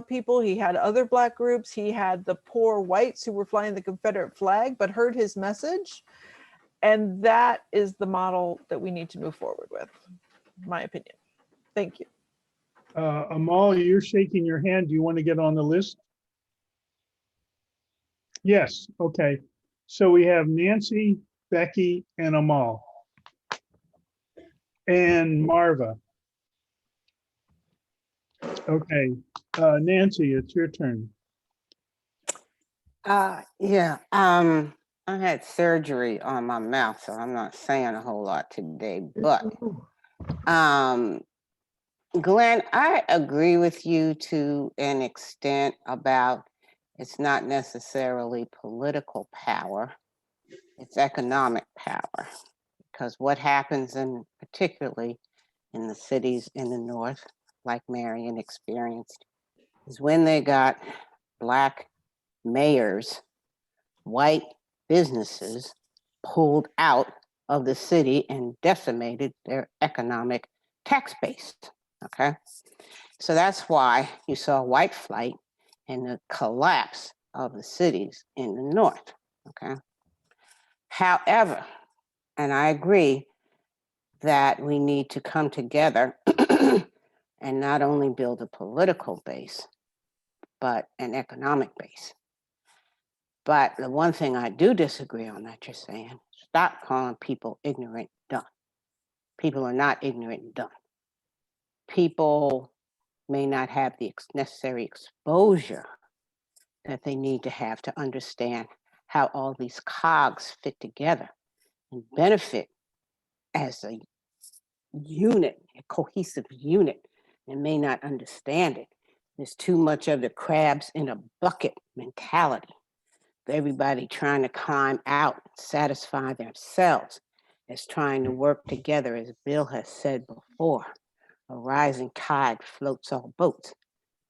people, he had other Black groups, he had the poor whites who were flying the Confederate flag but heard his message. And that is the model that we need to move forward with, in my opinion. Thank you. Amal, you're shaking your hand. Do you want to get on the list? Yes, okay. So we have Nancy, Becky, and Amal. And Marva. Okay, Nancy, it's your turn. Yeah, I had surgery on my mouth, so I'm not saying a whole lot today, but Glenn, I agree with you to an extent about it's not necessarily political power, it's economic power. Because what happens particularly in the cities in the North, like Marion experienced, is when they got Black mayors, white businesses pulled out of the city and decimated their economic tax base, okay? So that's why you saw white flight and the collapse of the cities in the North, okay? However, and I agree that we need to come together and not only build a political base, but an economic base. But the one thing I do disagree on that you're saying, stop calling people ignorant dumb. People are not ignorant and dumb. People may not have the necessary exposure that they need to have to understand how all these cogs fit together and benefit as a unit, a cohesive unit, and may not understand it. There's too much of the crabs in a bucket mentality. Everybody trying to climb out, satisfy themselves, as trying to work together, as Bill has said before. A rising tide floats all boats,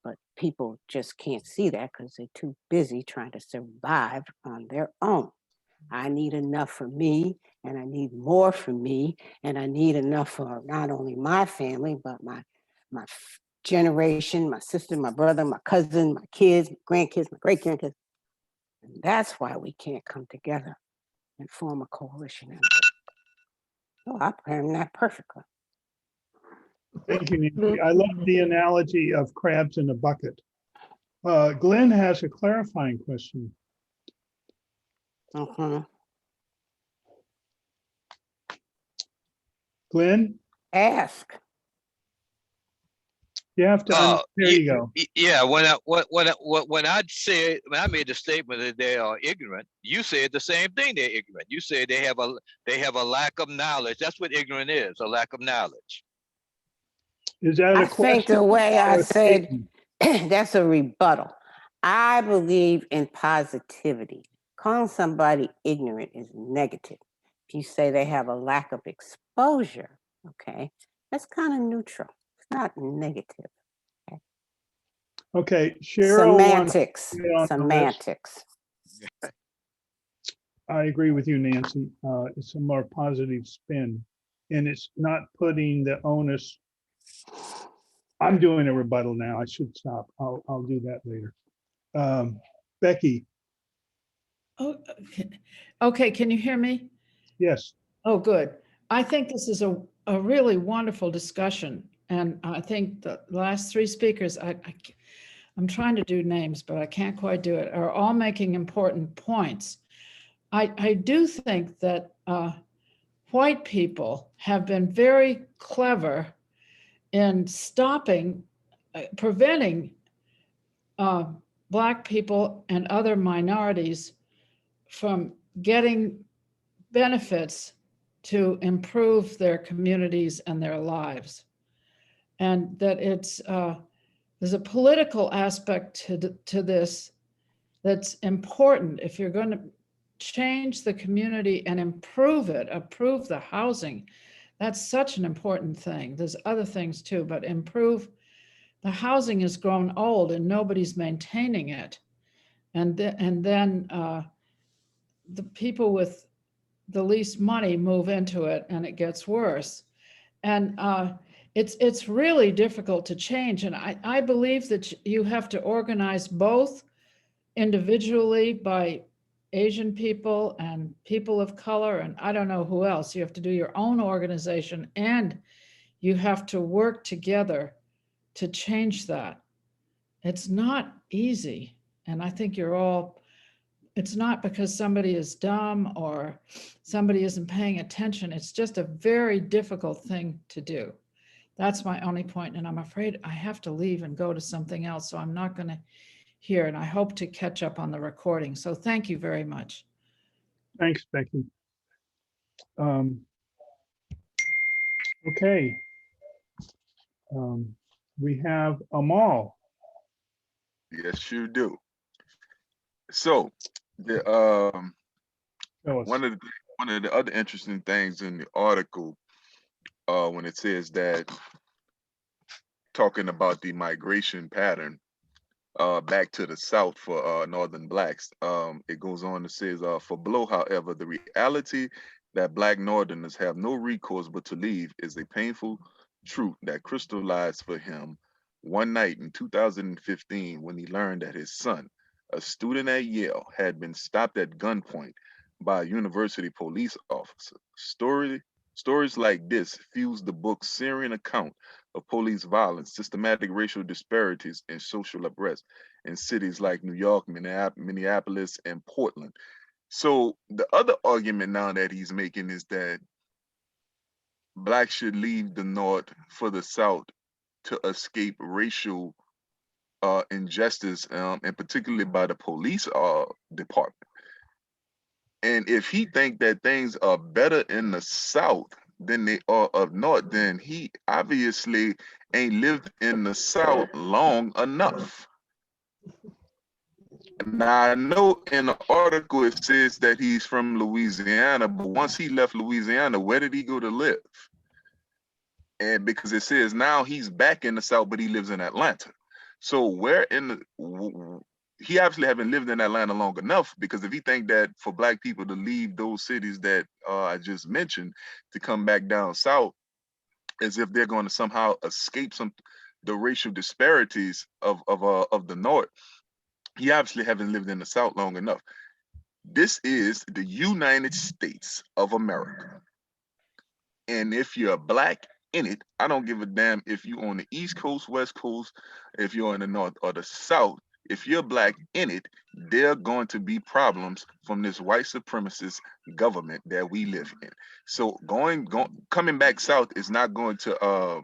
but people just can't see that because they're too busy trying to survive on their own. I need enough for me, and I need more for me, and I need enough for not only my family, but my generation, my sister, my brother, my cousin, my kids, my grandkids, my great-grandkids. And that's why we can't come together and form a coalition. Oh, I planned that perfectly. Thank you, Nancy. I love the analogy of crabs in a bucket. Glenn has a clarifying question. Glenn? Ask. You have to, there you go. Yeah, when I said, when I made the statement that they are ignorant, you said the same thing. They're ignorant. You said they have a lack of knowledge. That's what ignorant is, a lack of knowledge. Is that I think the way I said, that's a rebuttal. I believe in positivity. Calling somebody ignorant is negative. If you say they have a lack of exposure, okay, that's kind of neutral. It's not negative. Okay, Cheryl. Semantics. Semantics. I agree with you, Nancy. It's a more positive spin, and it's not putting the onus. I'm doing a rebuttal now. I should stop. I'll do that later. Becky. Oh, okay. Can you hear me? Yes. Oh, good. I think this is a really wonderful discussion. And I think the last three speakers, I'm trying to do names, but I can't quite do it, are all making important points. I do think that white people have been very clever in stopping, preventing Black people and other minorities from getting benefits to improve their communities and their lives. And that there's a political aspect to this that's important. If you're going to change the community and improve the housing, that's such an important thing. There's other things too, but the housing has grown old and nobody's maintaining it. And then the people with the least money move into it and it gets worse. And it's really difficult to change. And I believe that you have to organize both individually by Asian people and people of color, and I don't know who else. You have to do your own organization, and you have to work together to change that. It's not easy. And I think it's not because somebody is dumb or somebody isn't paying attention. It's just a very difficult thing to do. That's my only point, and I'm afraid I have to leave and go to something else, so I'm not going to hear, and I hope to catch up on the recording. So thank you very much. Thanks, Becky. Okay. We have Amal. Yes, you do. So the one of the other interesting things in the article, when it says that, talking about the migration pattern back to the South for Northern Blacks, it goes on to says, for Blow, however, the reality that Black Northerners have no recourse but to leave is a painful truth that crystallized for him one night in 2015 when he learned that his son, a student at Yale, had been stopped at gunpoint by a university police officer. Stories like this fuse the book's searing account of police violence, systematic racial disparities, and social unrest in cities like New York, Minneapolis, and Portland. So the other argument now that he's making is that Blacks should leave the North for the South to escape racial injustice, and particularly by the police department. And if he think that things are better in the South than they are up North, then he obviously ain't lived in the South long enough. Now, I know in the article it says that he's from Louisiana, but once he left Louisiana, where did he go to live? And because it says now he's back in the South, but he lives in Atlanta. So where in the, he obviously haven't lived in Atlanta long enough, because if he think that for Black people to leave those cities that I just mentioned to come back down South, as if they're going to somehow escape the racial disparities of the North, he obviously haven't lived in the South long enough. This is the United States of America. And if you're Black in it, I don't give a damn if you're on the East Coast, West Coast, if you're in the North or the South. If you're Black in it, there are going to be problems from this white supremacist government that we live in. So coming back South is not going to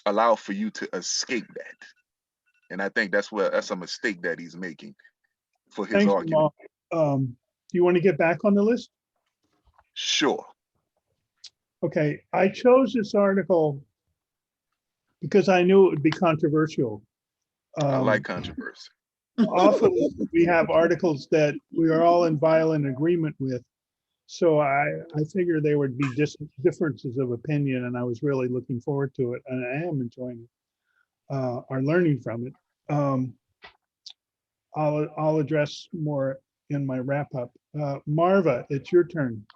allow for you to escape that. And I think that's a mistake that he's making for his Thanks, argument. Amal. Do you want to get back on the list? Sure. Okay, I chose this article because I knew it would be controversial. I like controversy. Often we have articles that we are all in violent agreement with. So I figured there would be differences of opinion, and I was really looking forward to it, and I am enjoying it, or learning from it. I'll address more in my wrap up. Marva, it's your turn.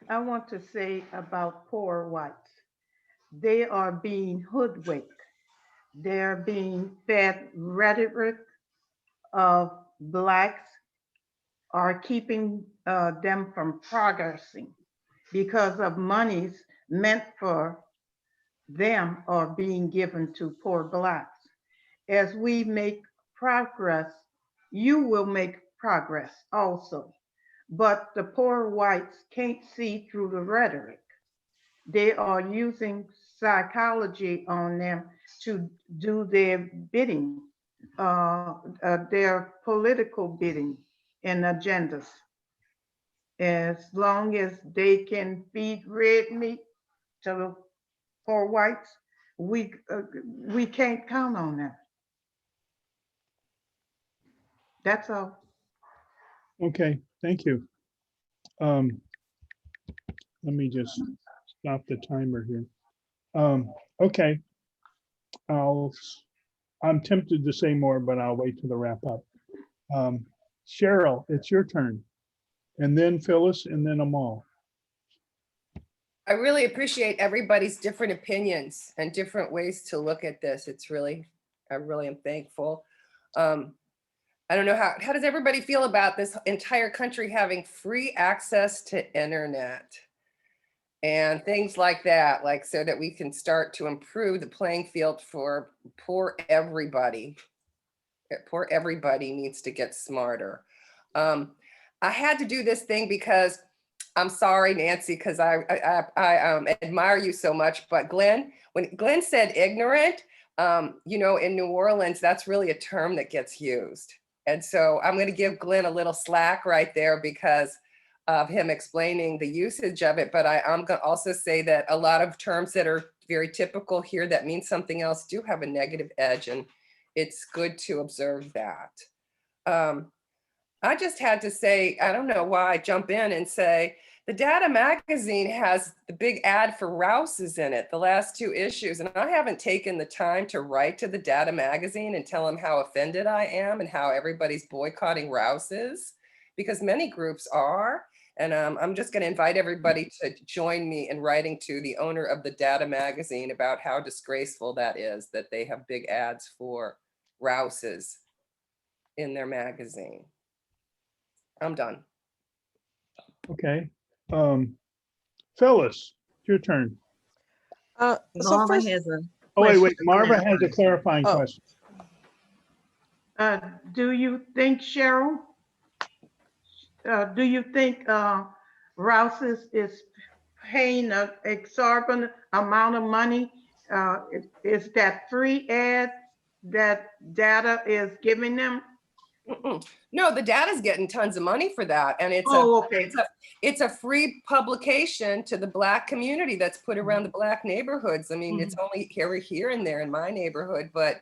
I want to say about poor whites. They are being hoodwinked. They're being fed rhetoric of Blacks are keeping them from progressing because of monies meant for them are being given to poor Blacks. As we make progress, you will make progress also. But the poor whites can't see through the rhetoric. They are using psychology on them to do their bidding, their political bidding and agendas. As long as they can feed red meat to the poor whites, we can't count on that. That's all. Okay, thank you. Let me just stop the timer here. Okay, I'm tempted to say more, but I'll wait till the wrap up. Cheryl, it's your turn. and then Phyllis, and then Amal. I really appreciate everybody's different opinions and different ways to look at this. It's really, I really am thankful. I don't know how does everybody feel about this entire country having free access to internet and things like that, like so that we can start to improve the playing field for poor everybody. Poor everybody needs to get smarter. I had to do this thing because I'm sorry, Nancy, because I admire you so much. But Glenn, when Glenn said ignorant, you know, in New Orleans, that's really a term that gets used. And so I'm going to give Glenn a little slack right there because of him explaining the usage of it. But I'm going to also say that a lot of terms that are very typical here that mean something else do have a negative edge. And it's good to observe that. I just had to say, I don't know why I jump in and say, the Data magazine has the big ad for Rouses in it, the last 2 issues. And I haven't taken the time to write to the Data magazine and tell them how offended I am and how everybody's boycotting Rouses, because many groups are. And I'm just going to invite everybody to join me in writing to the owner of the Data magazine about how disgraceful that is, that they have big ads for Rouses in their magazine. I'm done. Okay. Phyllis, it's your turn. So Marva first, has a Oh, wait, question. Marva has a clarifying Oh. question. Do you think, Cheryl, do you think Rouse's is paying an exorbitant amount of money? Is that free ad that Data is giving them? No, the Data's getting tons of money for that. And it's okay. it's a free publication to the Black community that's put around the Black neighborhoods. I mean, it's only here and there in my neighborhood, but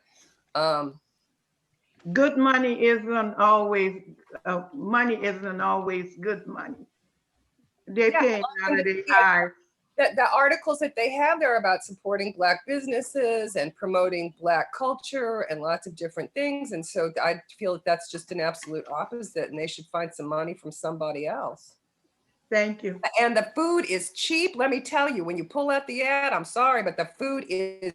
good money isn't always good money. They're paying out of their eyes. The articles that they have there about supporting Black businesses and promoting Black culture and lots of different things. And so I feel that that's just an absolute opposite, and they should find some money from somebody else. Thank you. And the food is cheap. Let me tell you, when you pull out the ad, I'm sorry, but the food is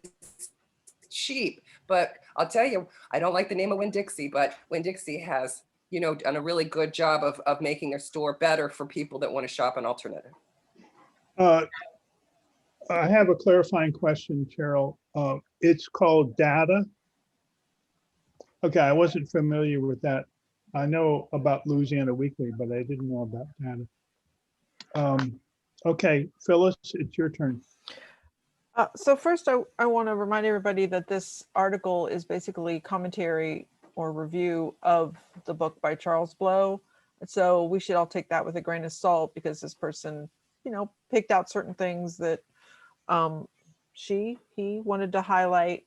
cheap. But I'll tell you, I don't like the name of Winn-Dixie, but Winn-Dixie has, you know, done a really good job of making their store better for people that want to shop an alternative. I have a clarifying question, Cheryl. It's called Data. Okay, I wasn't familiar with that. I know about Louisiana Weekly, but I didn't know about Data. Okay, Phyllis, it's your turn. So first, I want to remind everybody that this article is basically commentary or review of the book by Charles Blow. So we should all take that with a grain of salt, because this person, you know, picked out certain things that he wanted to highlight.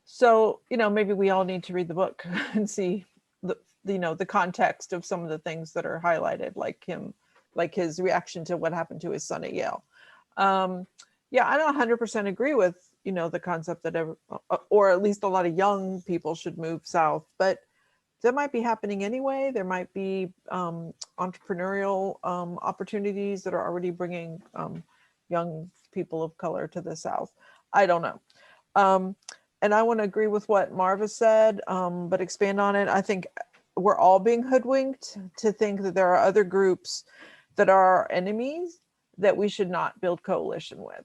So, you know, maybe we all need to read the book and see the context of some of the things that are highlighted, like his reaction to what happened to his son at Yale. Yeah, I don't 100% agree with, you know, the concept that or at least a lot of young people should move south, but that might be happening anyway. There might be entrepreneurial opportunities that are already bringing young people of color to the South. I don't know. And I want to agree with what Marva said, but expand on it. I think we're all being hoodwinked to think that there are other groups that are our enemies that we should not build coalition with.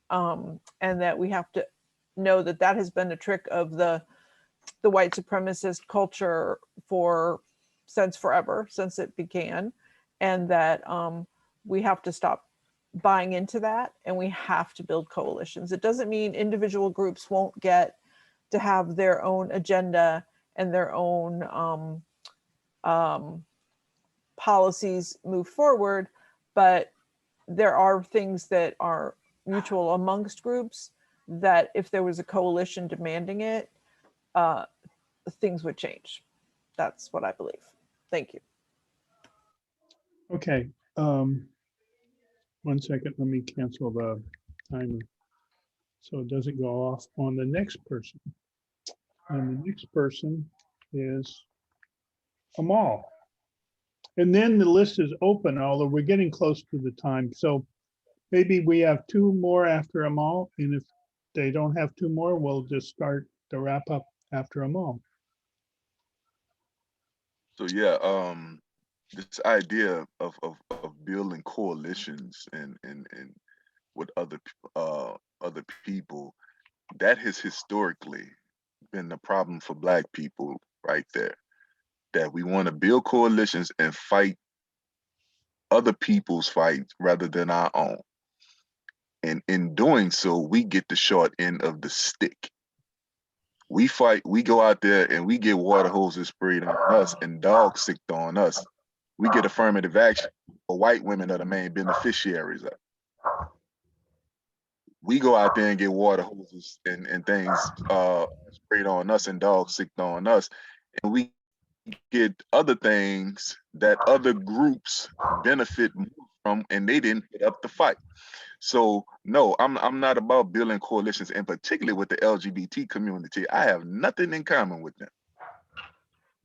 And that we have to know that that has been a trick of the white supremacist culture since forever, since it began. And that we have to stop buying into that, and we have to build coalitions. It doesn't mean individual groups won't get to have their own agenda and their own policies move forward, but there are things that are mutual amongst groups that if there was a coalition demanding it, things would change. That's what I believe. Thank you. Okay. 1 second, let me cancel the timer so it doesn't go off on the next person. And the next person is Amal. And then the list is open, although we're getting close to the time. So maybe we have two more after them all. And if they don't have two more, we'll just start the wrap up after them all. So yeah, this idea of building coalitions and with other people, that has historically been the problem for Black people right there. That we want to build coalitions and fight other people's fights rather than our own. And in doing so, we get the short end of the stick. We fight, we go out there and we get water hoses sprayed on us and dogs sicked on us. We get affirmative action, but white women are the main beneficiaries of it. We go out there and get water hoses and things sprayed on us and dogs sicked on us. And we get other things that other groups benefit from, and they didn't put up the fight. So no, I'm not about building coalitions, and particularly with the LGBT community. I have nothing in common with them.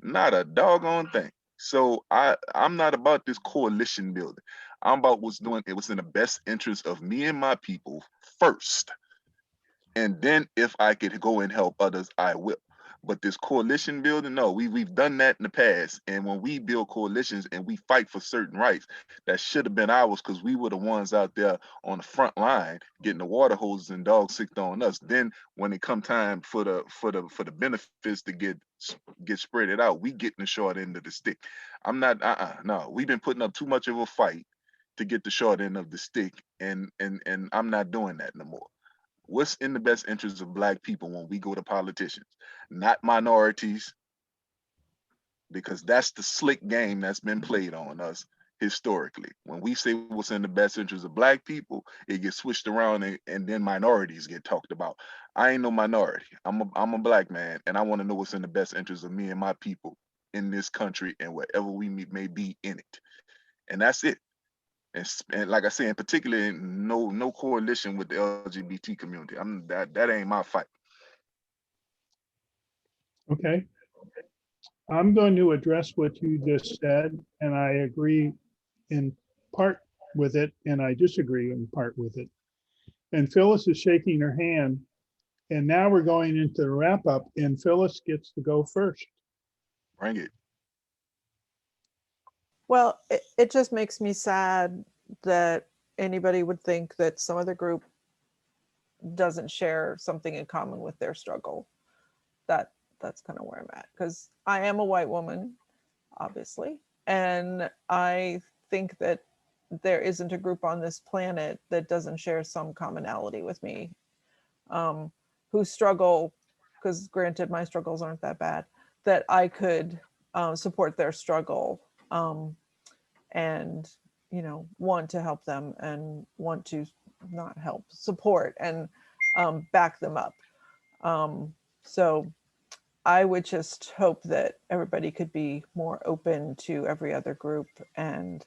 Not a doggone thing. So I'm not about this coalition building. I'm about what's in the best interest of me and my people first. And then if I could go and help others, I will. But this coalition building, no, we've done that in the past. And when we build coalitions and we fight for certain rights, that should have been ours because we were the ones out there on the front line getting the water hoses and dogs sicked on us. Then when it come time for the benefits to get spread it out, we getting the short end of the stick. I'm not no, we've been putting up too much of a fight to get the short end of the stick, and I'm not doing that no more. What's in the best interest of Black people when we go to politicians, not minorities, because that's the slick game that's been played on us historically. When we say what's in the best interest of Black people, it gets switched around and then minorities get talked about. I ain't no minority. I'm a Black man, and I want to know what's in the best interest of me and my people in this country and wherever we may be in it. And that's it. And like I say, in particular, no coalition with the LGBT community. That ain't my fight. Okay. I'm going to address what you just said, and I agree in part with it, and I disagree in part with it. And Phyllis is shaking her hand, and now we're going into the wrap up, and Phyllis gets to go first. Bring it. Well, it just makes me sad that anybody would think that some other group doesn't share something in common with their struggle. That's kind of where I'm at, because I am a white woman, obviously, and I think that there isn't a group on this planet that doesn't share some commonality with me, who struggle, because granted my struggles aren't that bad, that I could support their struggle, and want to help them and want to not help, support and back them up. So I would just hope that everybody could be more open to every other group and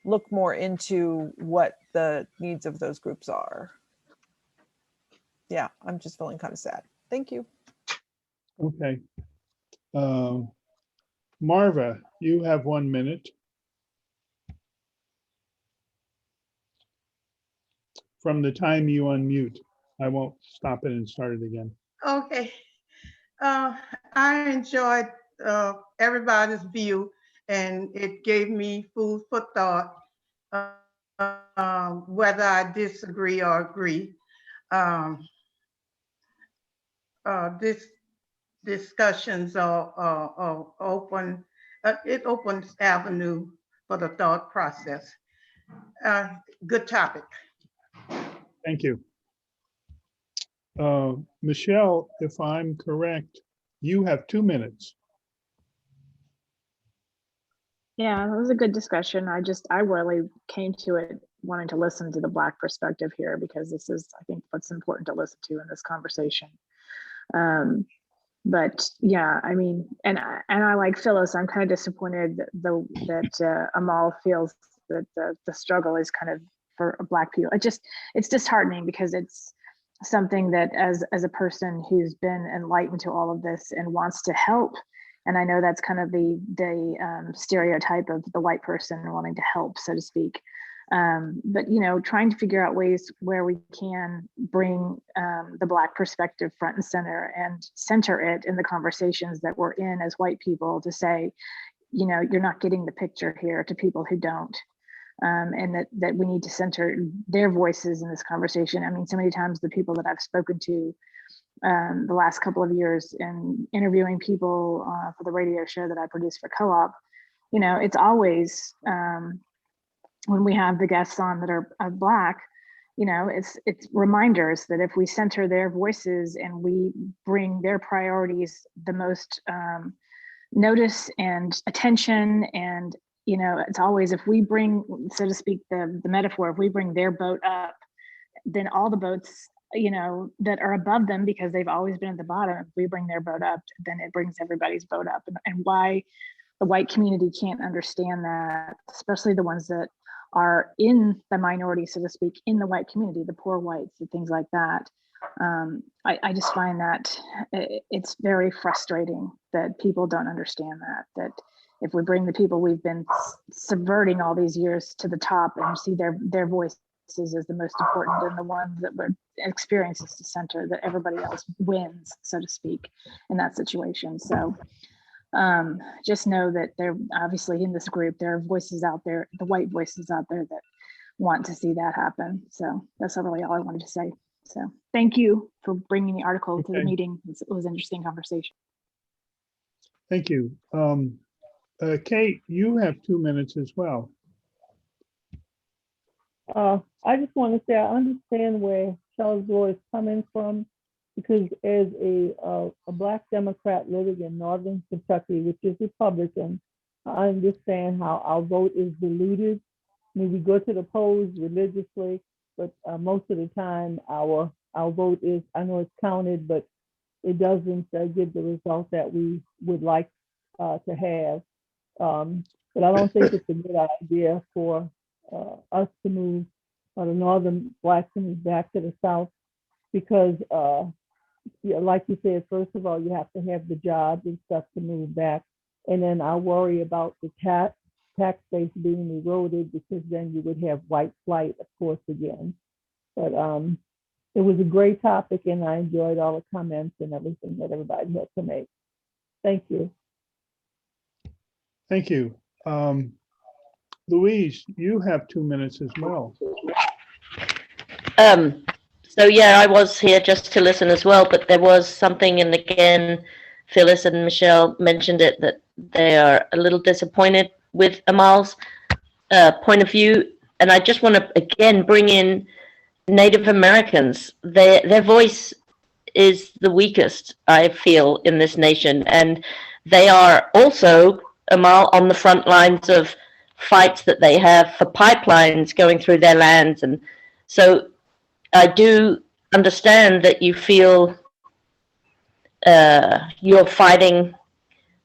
look more into what the needs of those groups are. Yeah, I'm just feeling kind of sad. Thank you. Okay. Marva, you have 1 minute. From the time you unmute. I won't stop it and start it again. Okay. I enjoyed everybody's view, and it gave me food for thought, whether I disagree or agree. This discussions are open. It opens avenue for the thought process. Good topic. Thank you. Michelle, if I'm correct, you have 2 minutes. Yeah, it was a good discussion. I really came to it wanting to listen to the Black perspective here, because this is, I think, what's important to listen to in this conversation. But yeah, I mean, and I like Phyllis, I'm kind of disappointed that Amal feels that the struggle is kind of for Black people. It's disheartening, because it's something that as a person who's been enlightened to all of this and wants to help And I know that's kind of the stereotype of the white person wanting to help, so to speak. But trying to figure out ways where we can bring the Black perspective front and center and center it in the conversations that we're in as white people, to say, you're not getting the picture here, to people who don't. And that we need to center their voices in this conversation. I mean, so many times the people that I've spoken to the last couple of years in interviewing people for the radio show that I produce for Co-op, it's always when we have the guests on that are Black, it's reminders that if we center their voices and we bring their priorities the most notice and attention, and it's always, if we bring, so to speak, the metaphor, if we bring their boat up, then all the boats that are above them, because they've always been at the bottom, if we bring their boat up, then it brings everybody's boat up. And why the white community can't understand that, especially the ones that are in the minority, so to speak, in the white community, the poor whites and things like that. I just find that it's very frustrating that people don't understand that if we bring the people we've been subverting all these years to the top and see their voices as the most important, and the ones that were experiences to center, that everybody else wins, so to speak, in that situation. So just know that there obviously in this group, there are voices out there, the white voices out there, that want to see that happen. So that's really all I wanted to say. So thank you for bringing the article to the meeting. It was an interesting conversation. Thank you. Kate, you have 2 minutes as well. I just want to say I understand where Charles Bloor is coming from, because as a Black Democrat living in Northern Kentucky, which is Republican, I understand how our vote is diluted. I mean, we go to the polls religiously, but most of the time our vote is, I know it's counted, but it doesn't give the result that we would like to have. But I don't think it's a good idea for us to move, or the Northern Blacks to move back to the South, because like you said, first of all, you have to have the jobs and stuff to move back. And then I worry about the tax base being eroded, because then you would have white flight, of course, again. But it was a great topic, and I enjoyed all the comments and everything that everybody had to make. Thank you. Thank you. Louise, you have 2 minutes as well. So yeah, I was here just to listen as well, but there was something, and again, Phyllis and Michelle mentioned it, that they are a little disappointed with Amal's point of view. And I just want to again bring in Native Americans. Their voice is the weakest, I feel, in this nation, and they are also, Amal, on the front lines of fights that they have for pipelines going through their lands. And so I do understand that you feel you're fighting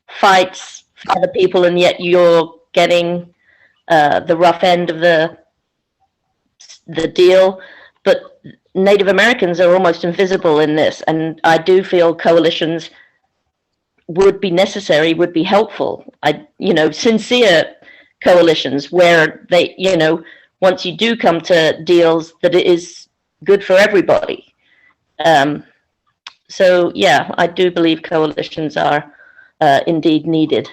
fights for other people, and yet you're getting the rough end of the deal. But Native Americans are almost invisible in this, and I do feel coalitions would be necessary, would be helpful. Sincere coalitions where they, once you do come to deals, that it is good for everybody. So yeah, I do believe coalitions are indeed needed.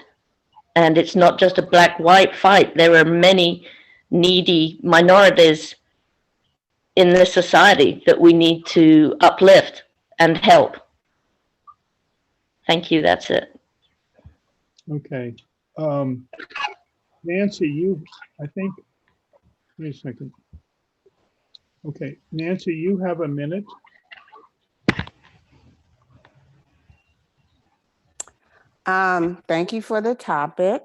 And it's not just a black-white fight. There are many needy minorities in this society that we need to uplift and help. Thank you, that's it. Okay. Nancy, I think, wait a second. Okay, Nancy, you have a minute. Thank you for the topic.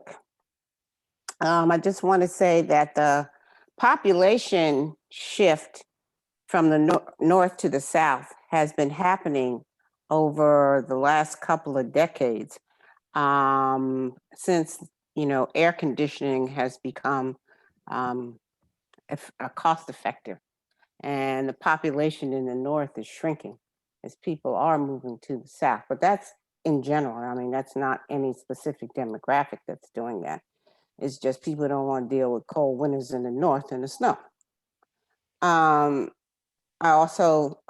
I just want to say that the population shift from the north to the south has been happening over the last couple of decades, since air conditioning has become cost effective, and the population in the north is shrinking as people are moving to the south. But that's in general. I mean, that's not any specific demographic that's doing that. It's just people don't want to deal with cold winters in the north and the snow. I also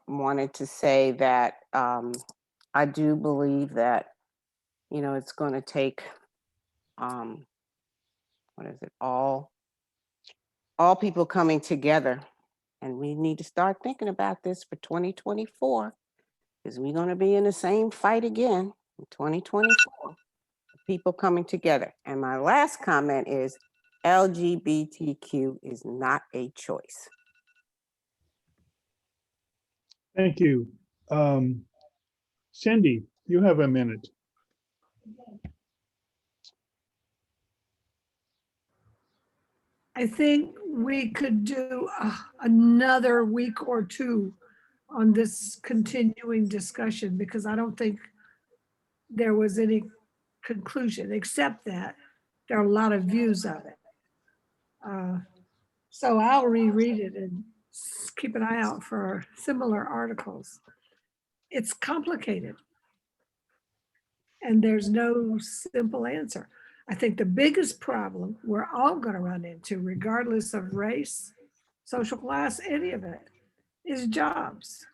wanted to say that I do believe that, you know, it's going to take, what is it, all people coming together. And we need to start thinking about this for 2024, because we're going to be in the same fight again in 2024. People coming together. And my last comment is LGBTQ is not a choice. Thank you. Cindy, you have a minute. I think we could do another week or two on this continuing discussion, because I don't think there was any conclusion, except that there are a lot of views of it. So I'll reread it and keep an eye out for similar articles. It's complicated, and there's no simple answer. I think the biggest problem we're all going to run into, regardless of race, social class, any of it, is jobs.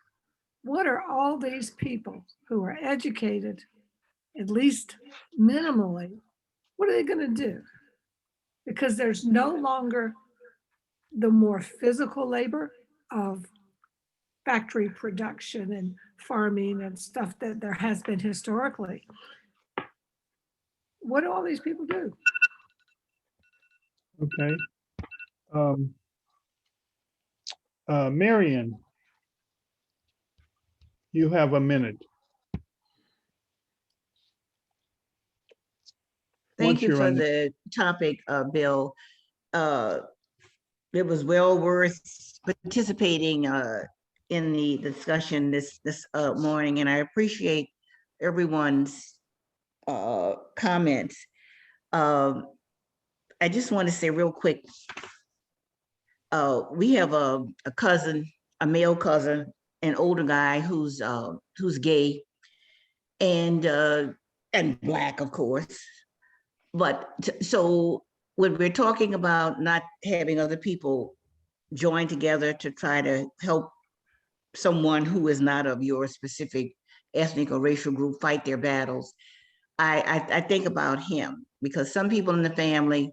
What are all these people who are educated, at least minimally, what are they going to do? Because there's no longer the more physical labor of factory production and farming and stuff that there has been historically. What do all these people do? Okay. Marion, you have a minute. Thank you for the topic, Bill. It was well worth participating in the discussion this morning, and I appreciate everyone's comments. I just want to say real quick, we have a cousin, a male cousin, an older guy who's gay and Black, of course. But so when we're talking about not having other people join together to try to help someone who is not of your specific ethnic or racial group fight their battles, I think about him, because some people in the family,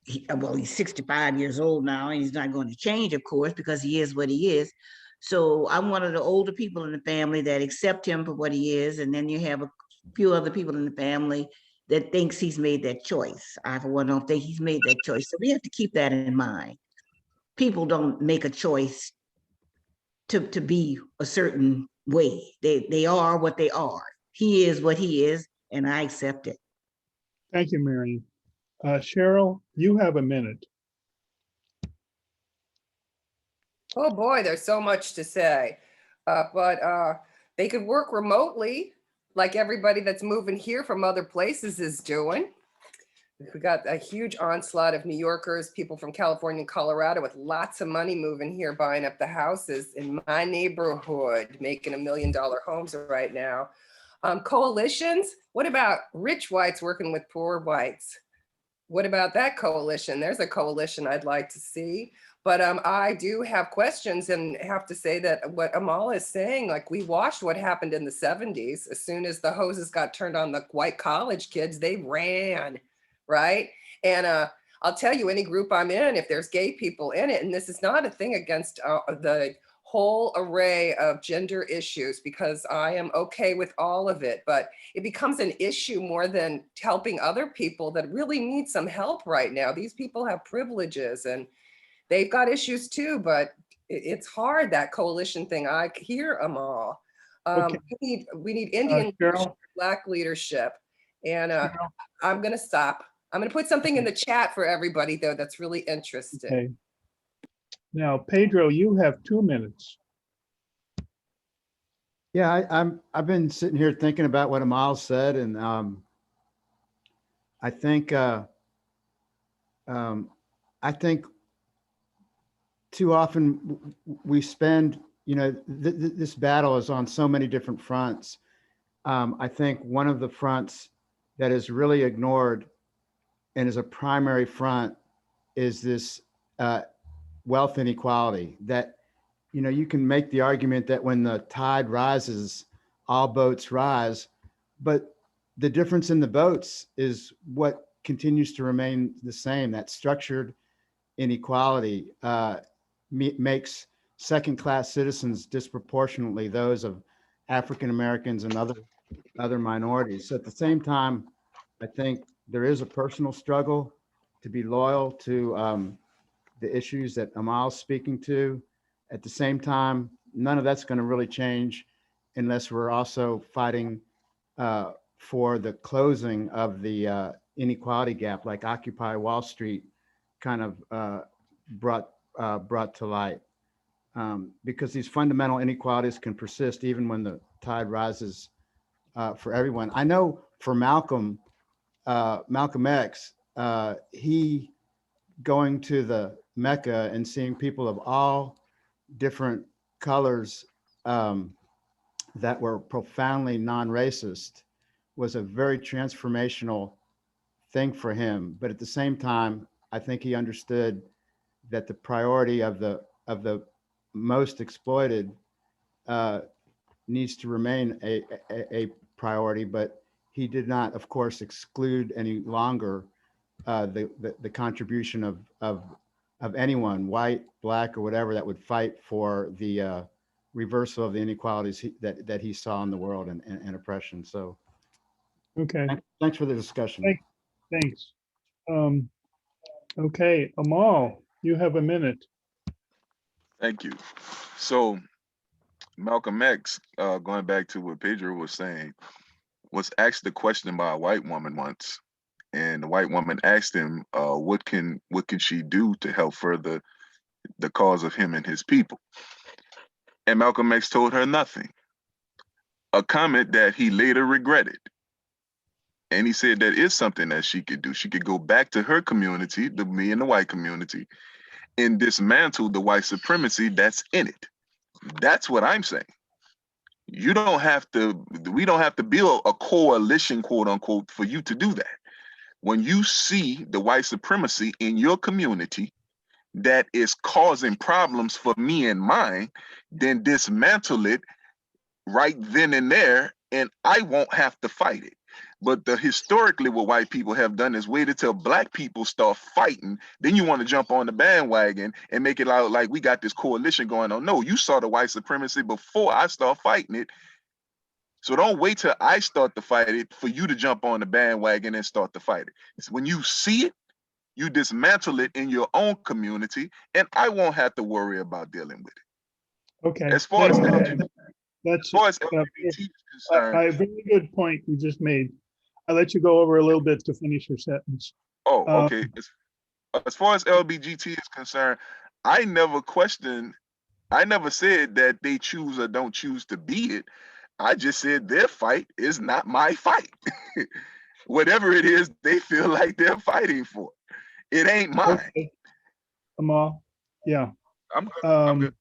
he's 65 years old now, and he's not going to change, of course, because he is what he is. So I'm one of the older people in the family that accept him for what he is. And then you have a few other people in the family that thinks he's made that choice. I, for one, don't think he's made that choice. So we have to keep that in mind. People don't make a choice to be a certain way. They are what they are. He is what he is, and I accept it. Thank you, Marion. Cheryl, you have a minute. Oh boy, there's so much to say. But they could work remotely like everybody that's moving here from other places is doing. We got a huge onslaught of New Yorkers, people from California and Colorado with lots of money moving here, buying up the houses in my neighborhood, making $1 million homes right now. Coalitions, what about rich whites working with poor whites? What about that coalition? There's a coalition I'd like to see. But I do have questions, and have to say that what Amal is saying, like, we watched what happened in the 70s. As soon as the hoses got turned on the white college kids, they ran, right? And I'll tell you, any group I'm in, if there's gay people in it, and this is not a thing against the whole array of gender issues, because I am okay with all of it, but it becomes an issue more than helping other people that really need some help right now. These people have privileges and they've got issues too, but it's hard, that coalition thing. I hear them all. Okay. We need Indian leadership, Cheryl? Black leadership. And I'm gonna stop. I'm gonna put something in the chat for everybody though that's really interesting. Okay. Now, Pedro, you have 2 minutes. Yeah, I've been sitting here thinking about what Amal said, and I think too often we spend, this battle is on so many different fronts. I think one of the fronts that is really ignored and is a primary front is this wealth inequality. That, you know, you can make the argument that when the tide rises, all boats rise, but the difference in the boats is what continues to remain the same. That structured inequality makes second-class citizens disproportionately those of African Americans and other minorities. So at the same time, I think there is a personal struggle to be loyal to the issues that Amal's speaking to. At the same time, none of that's going to really change unless we're also fighting for the closing of the inequality gap, like Occupy Wall Street kind of brought to light. Because these fundamental inequalities can persist even when the tide rises for everyone. I know for Malcolm X, he going to the Mecca and seeing people of all different colors that were profoundly non-racist was a very transformational thing for him. But at the same time, I think he understood that the priority of the most exploited needs to remain a priority, but he did not, of course, exclude any longer the contribution of anyone, white, black, or whatever, that would fight for the reversal of the inequalities that he saw in the world and oppression. So, Okay. Thanks for the discussion. Thanks. Okay, Amal, you have a minute. Thank you. So Malcolm X, going back to what Pedro was saying, was asked the question by a white woman once, and the white woman asked him, what can she do to help further the cause of him and his people? And Malcolm X told her nothing, a comment that he later regretted. And he said that is something that she could do. She could go back to her community, me and the white community, and dismantle the white supremacy that's in it. That's what I'm saying. We don't have to build a coalition, quote unquote, for you to do that. When you see the white supremacy in your community that is causing problems for me and mine, then dismantle it right then and there, and I won't have to fight it. But historically, what white people have done is waited till black people start fighting. Then you want to jump on the bandwagon and make it out like we got this coalition going on. No, you saw the white supremacy before I start fighting it. So don't wait till I start to fight it for you to jump on the bandwagon and start to fight it. It's when you see it, you dismantle it in your own community, and I won't have to worry about dealing with it. Okay. As far as That's LGBT is concerned, a very good point you just made. I'll let you go over a little bit to finish your sentence. Oh, okay. As far as LGBT is concerned, I never said that they choose or don't choose to be it. I just said their fight is not my fight. Whatever it is they feel like they're fighting for, it ain't mine. Okay. Amal, yeah. I'm good.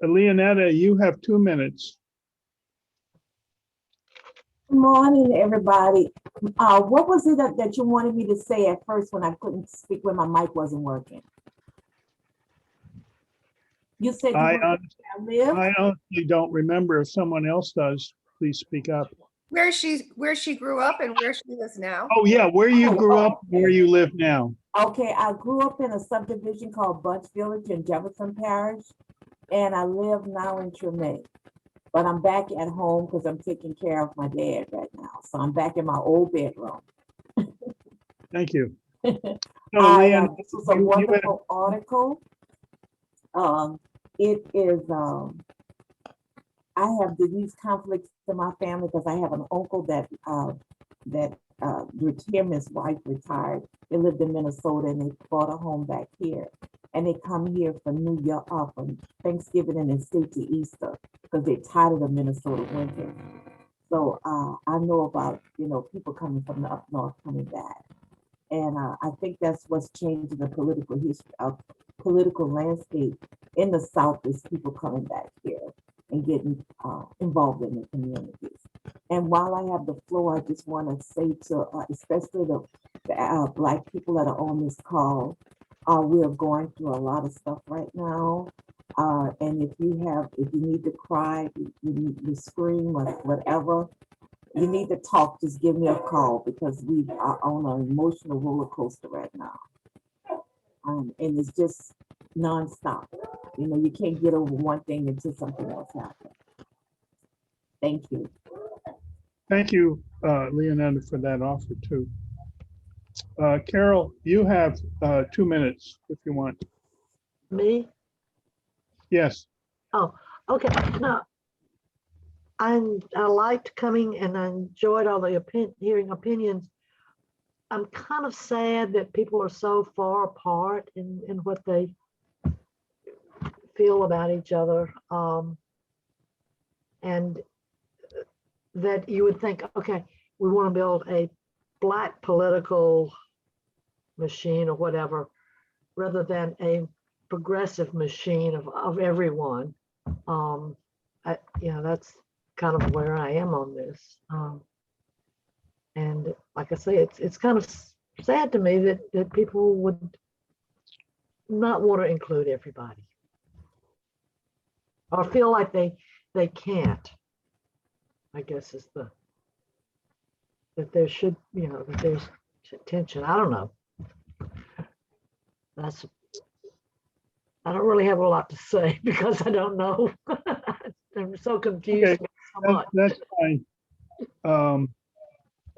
Leonetta, you have 2 minutes. Good morning, everybody. What was it that you wanted me to say at first when I couldn't speak, when my mic wasn't working? You said you I live? honestly don't remember. If someone else does, please speak up. Where she grew up and where she lives now. Oh yeah, where you grew up, where you live now. Okay, I grew up in a subdivision called Bunch Village in Jefferson Parish, and I live now in Treme. But I'm back at home because I'm taking care of my dad right now. So I'm back in my old bedroom. Thank you. This was a wonderful article. It is, I have these conflicts in my family because I have an uncle that his wife retired. They lived in Minnesota and they bought a home back here. And they come here for New Year, from Thanksgiving and then stay to Easter because they're tired of the Minnesota winter. So I know about, people coming from the up north coming back. And I think that's what's changing the political history of political landscape in the South is people coming back here. and getting involved in the communities. And while I have the floor, I just want to say to especially the Black people that are on this call, we are going through a lot of stuff right now. And if you need to cry, you need to scream or whatever, you need to talk, just give me a call because we are on an emotional roller coaster right now. And it's just nonstop. You know, you can't get over one thing until something else happens. Thank you. Thank you, Leonardo, for that offer too. Carol, you have 2 minutes if you want. Me? Yes. Oh, okay. No, I liked coming and I enjoyed all the hearing opinions. I'm kind of sad that people are so far apart in what they feel about each other. And that you would think, okay, we want to build a Black political machine or whatever, rather than a progressive machine of everyone. That's kind of where I am on this. And like I say, it's kind of sad to me that people would not want to include everybody or feel like they can't, I guess is that there should, that there's tension. I don't know. I don't really have a lot to say because I don't know. I'm so confused. Okay, So much. that's fine.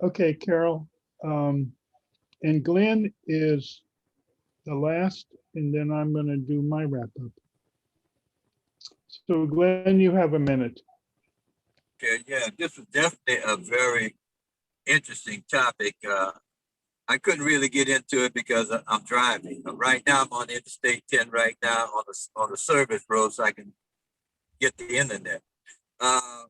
Okay, Carol. And Glenn is the last, and then I'm going to do my wrap up. So Glenn, you have a minute. Okay, yeah, this was definitely a very interesting topic. I couldn't really get into it because I'm driving. Right now, I'm on Interstate 10 right now on the service road, so I can get the internet. I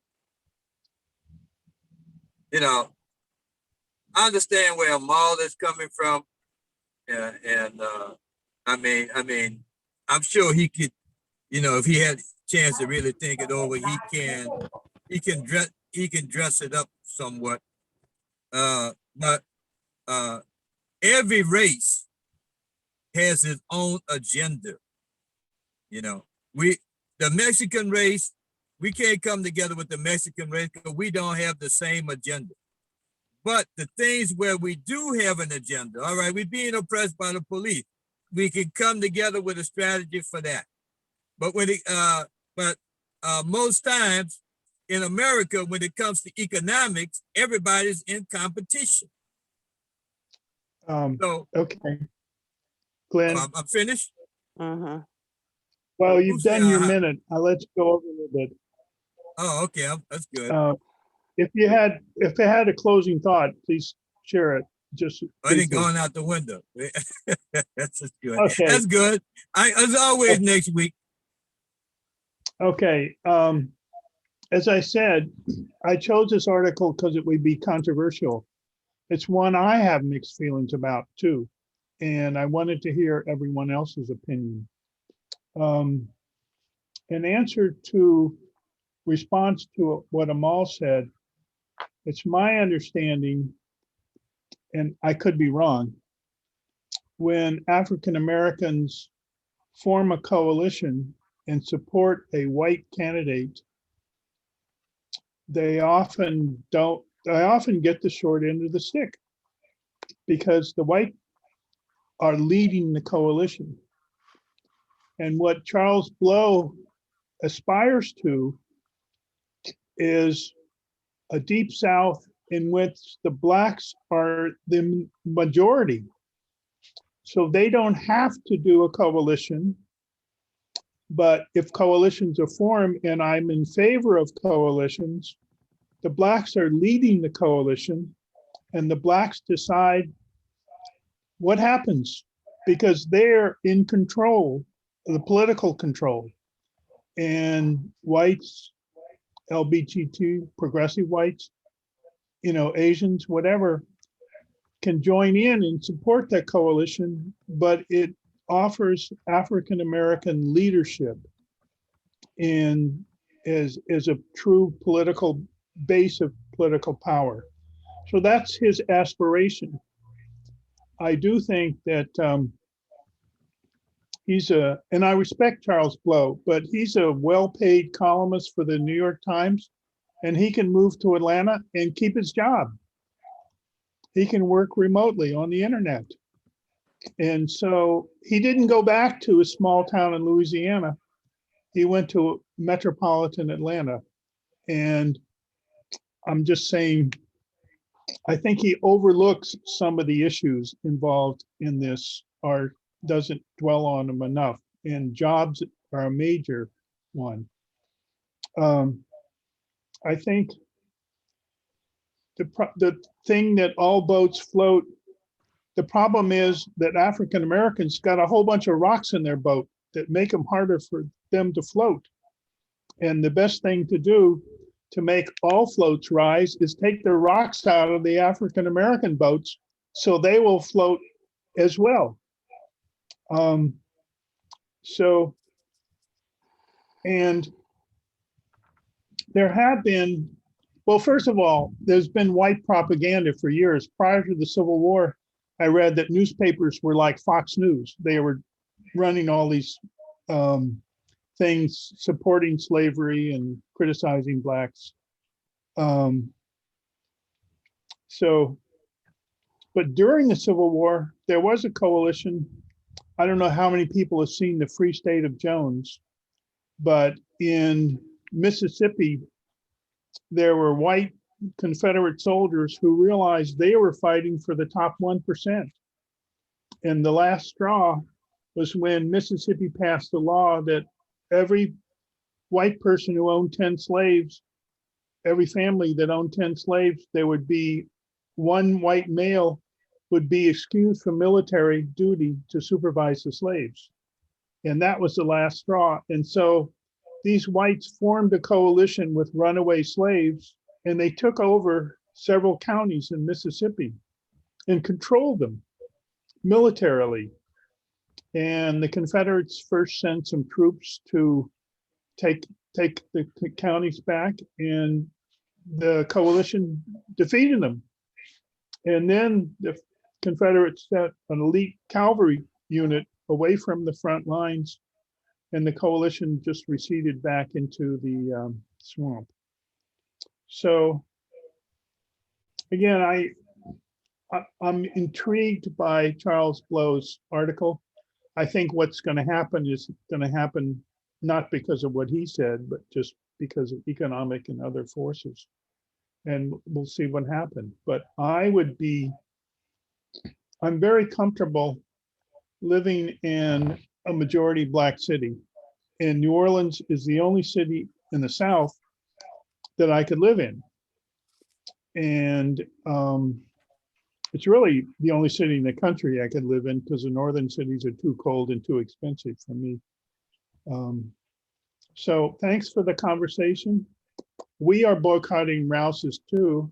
understand where Amal is coming from, and I mean, I'm sure he could, if he had a chance to really think it over, he can dress it up somewhat. But every race has its own agenda. The Mexican race, we can't come together with the Mexican race because we don't have the same agenda. But the things where we do have an agenda, all right, we're being oppressed by the police. We can come together with a strategy for that. But most times in America, when it comes to economics, everybody's in competition. Okay, Glenn. I'm finished. Well, you've done your minute. I'll let you go over a little bit. Oh, okay, that's good. If you had a closing thought, please share it. Just I didn't going out the window. That's just good. Okay. That's good. As always, next week. Okay. As I said, I chose this article because it would be controversial. It's one I have mixed feelings about too, and I wanted to hear everyone else's opinion. In answer to response to what Amal said, it's my understanding, and I could be wrong, when African Americans form a coalition and support a white candidate, they often get the short end of the stick because the white are leading the coalition. And what Charles Blow aspires to is a deep South in which the Blacks are the majority. So they don't have to do a coalition, but if coalitions are formed, and I'm in favor of coalitions, the Blacks are leading the coalition and the Blacks decide what happens because they're in control, the political control. And whites, LGBT, progressive whites, Asians, whatever, can join in and support that coalition, but it offers African American leadership in is a true political base of political power. So that's his aspiration. I do think that and I respect Charles Blow, but he's a well-paid columnist for the New York Times, and he can move to Atlanta and keep his job. He can work remotely on the internet. And so he didn't go back to a small town in Louisiana. He went to metropolitan Atlanta. And I'm just saying, I think he overlooks some of the issues involved in this, or doesn't dwell on them enough. And jobs are a major one. I think the thing that all boats float, the problem is that African Americans got a whole bunch of rocks in their boat that make them harder for them to float. And the best thing to do to make all floats rise is take the rocks out of the African American boats so they will float as well. And there have been, well, first of all, there's been white propaganda for years. Prior to the Civil War, I read that newspapers were like Fox News. They were running all these things supporting slavery and criticizing blacks. But during the Civil War, there was a coalition. I don't know how many people have seen The Free State of Jones, but in Mississippi, there were white Confederate soldiers who realized they were fighting for the top 1%. And the last straw was when Mississippi passed a law that every white person who owned 10 slaves, every family that owned 10 slaves, there would be one white male would be excused from military duty to supervise the slaves. And that was the last straw. And so these whites formed a coalition with runaway slaves, and they took over several counties in Mississippi and controlled them militarily. And the Confederates first sent some troops to take the counties back, and the coalition defeated them. And then the Confederates sent an elite cavalry unit away from the front lines, and the coalition just receded back into the swamp. So again, I'm intrigued by Charles Blow's article. I think what's going to happen is going to happen not because of what he said, but just because of economic and other forces. And we'll see what happens. But I'm very comfortable living in a majority Black city. And New Orleans is the only city in the South that I could live in. And it's really the only city in the country I could live in, because the northern cities are too cold and too expensive for me. So thanks for the conversation. We are boycotting Rouse's too.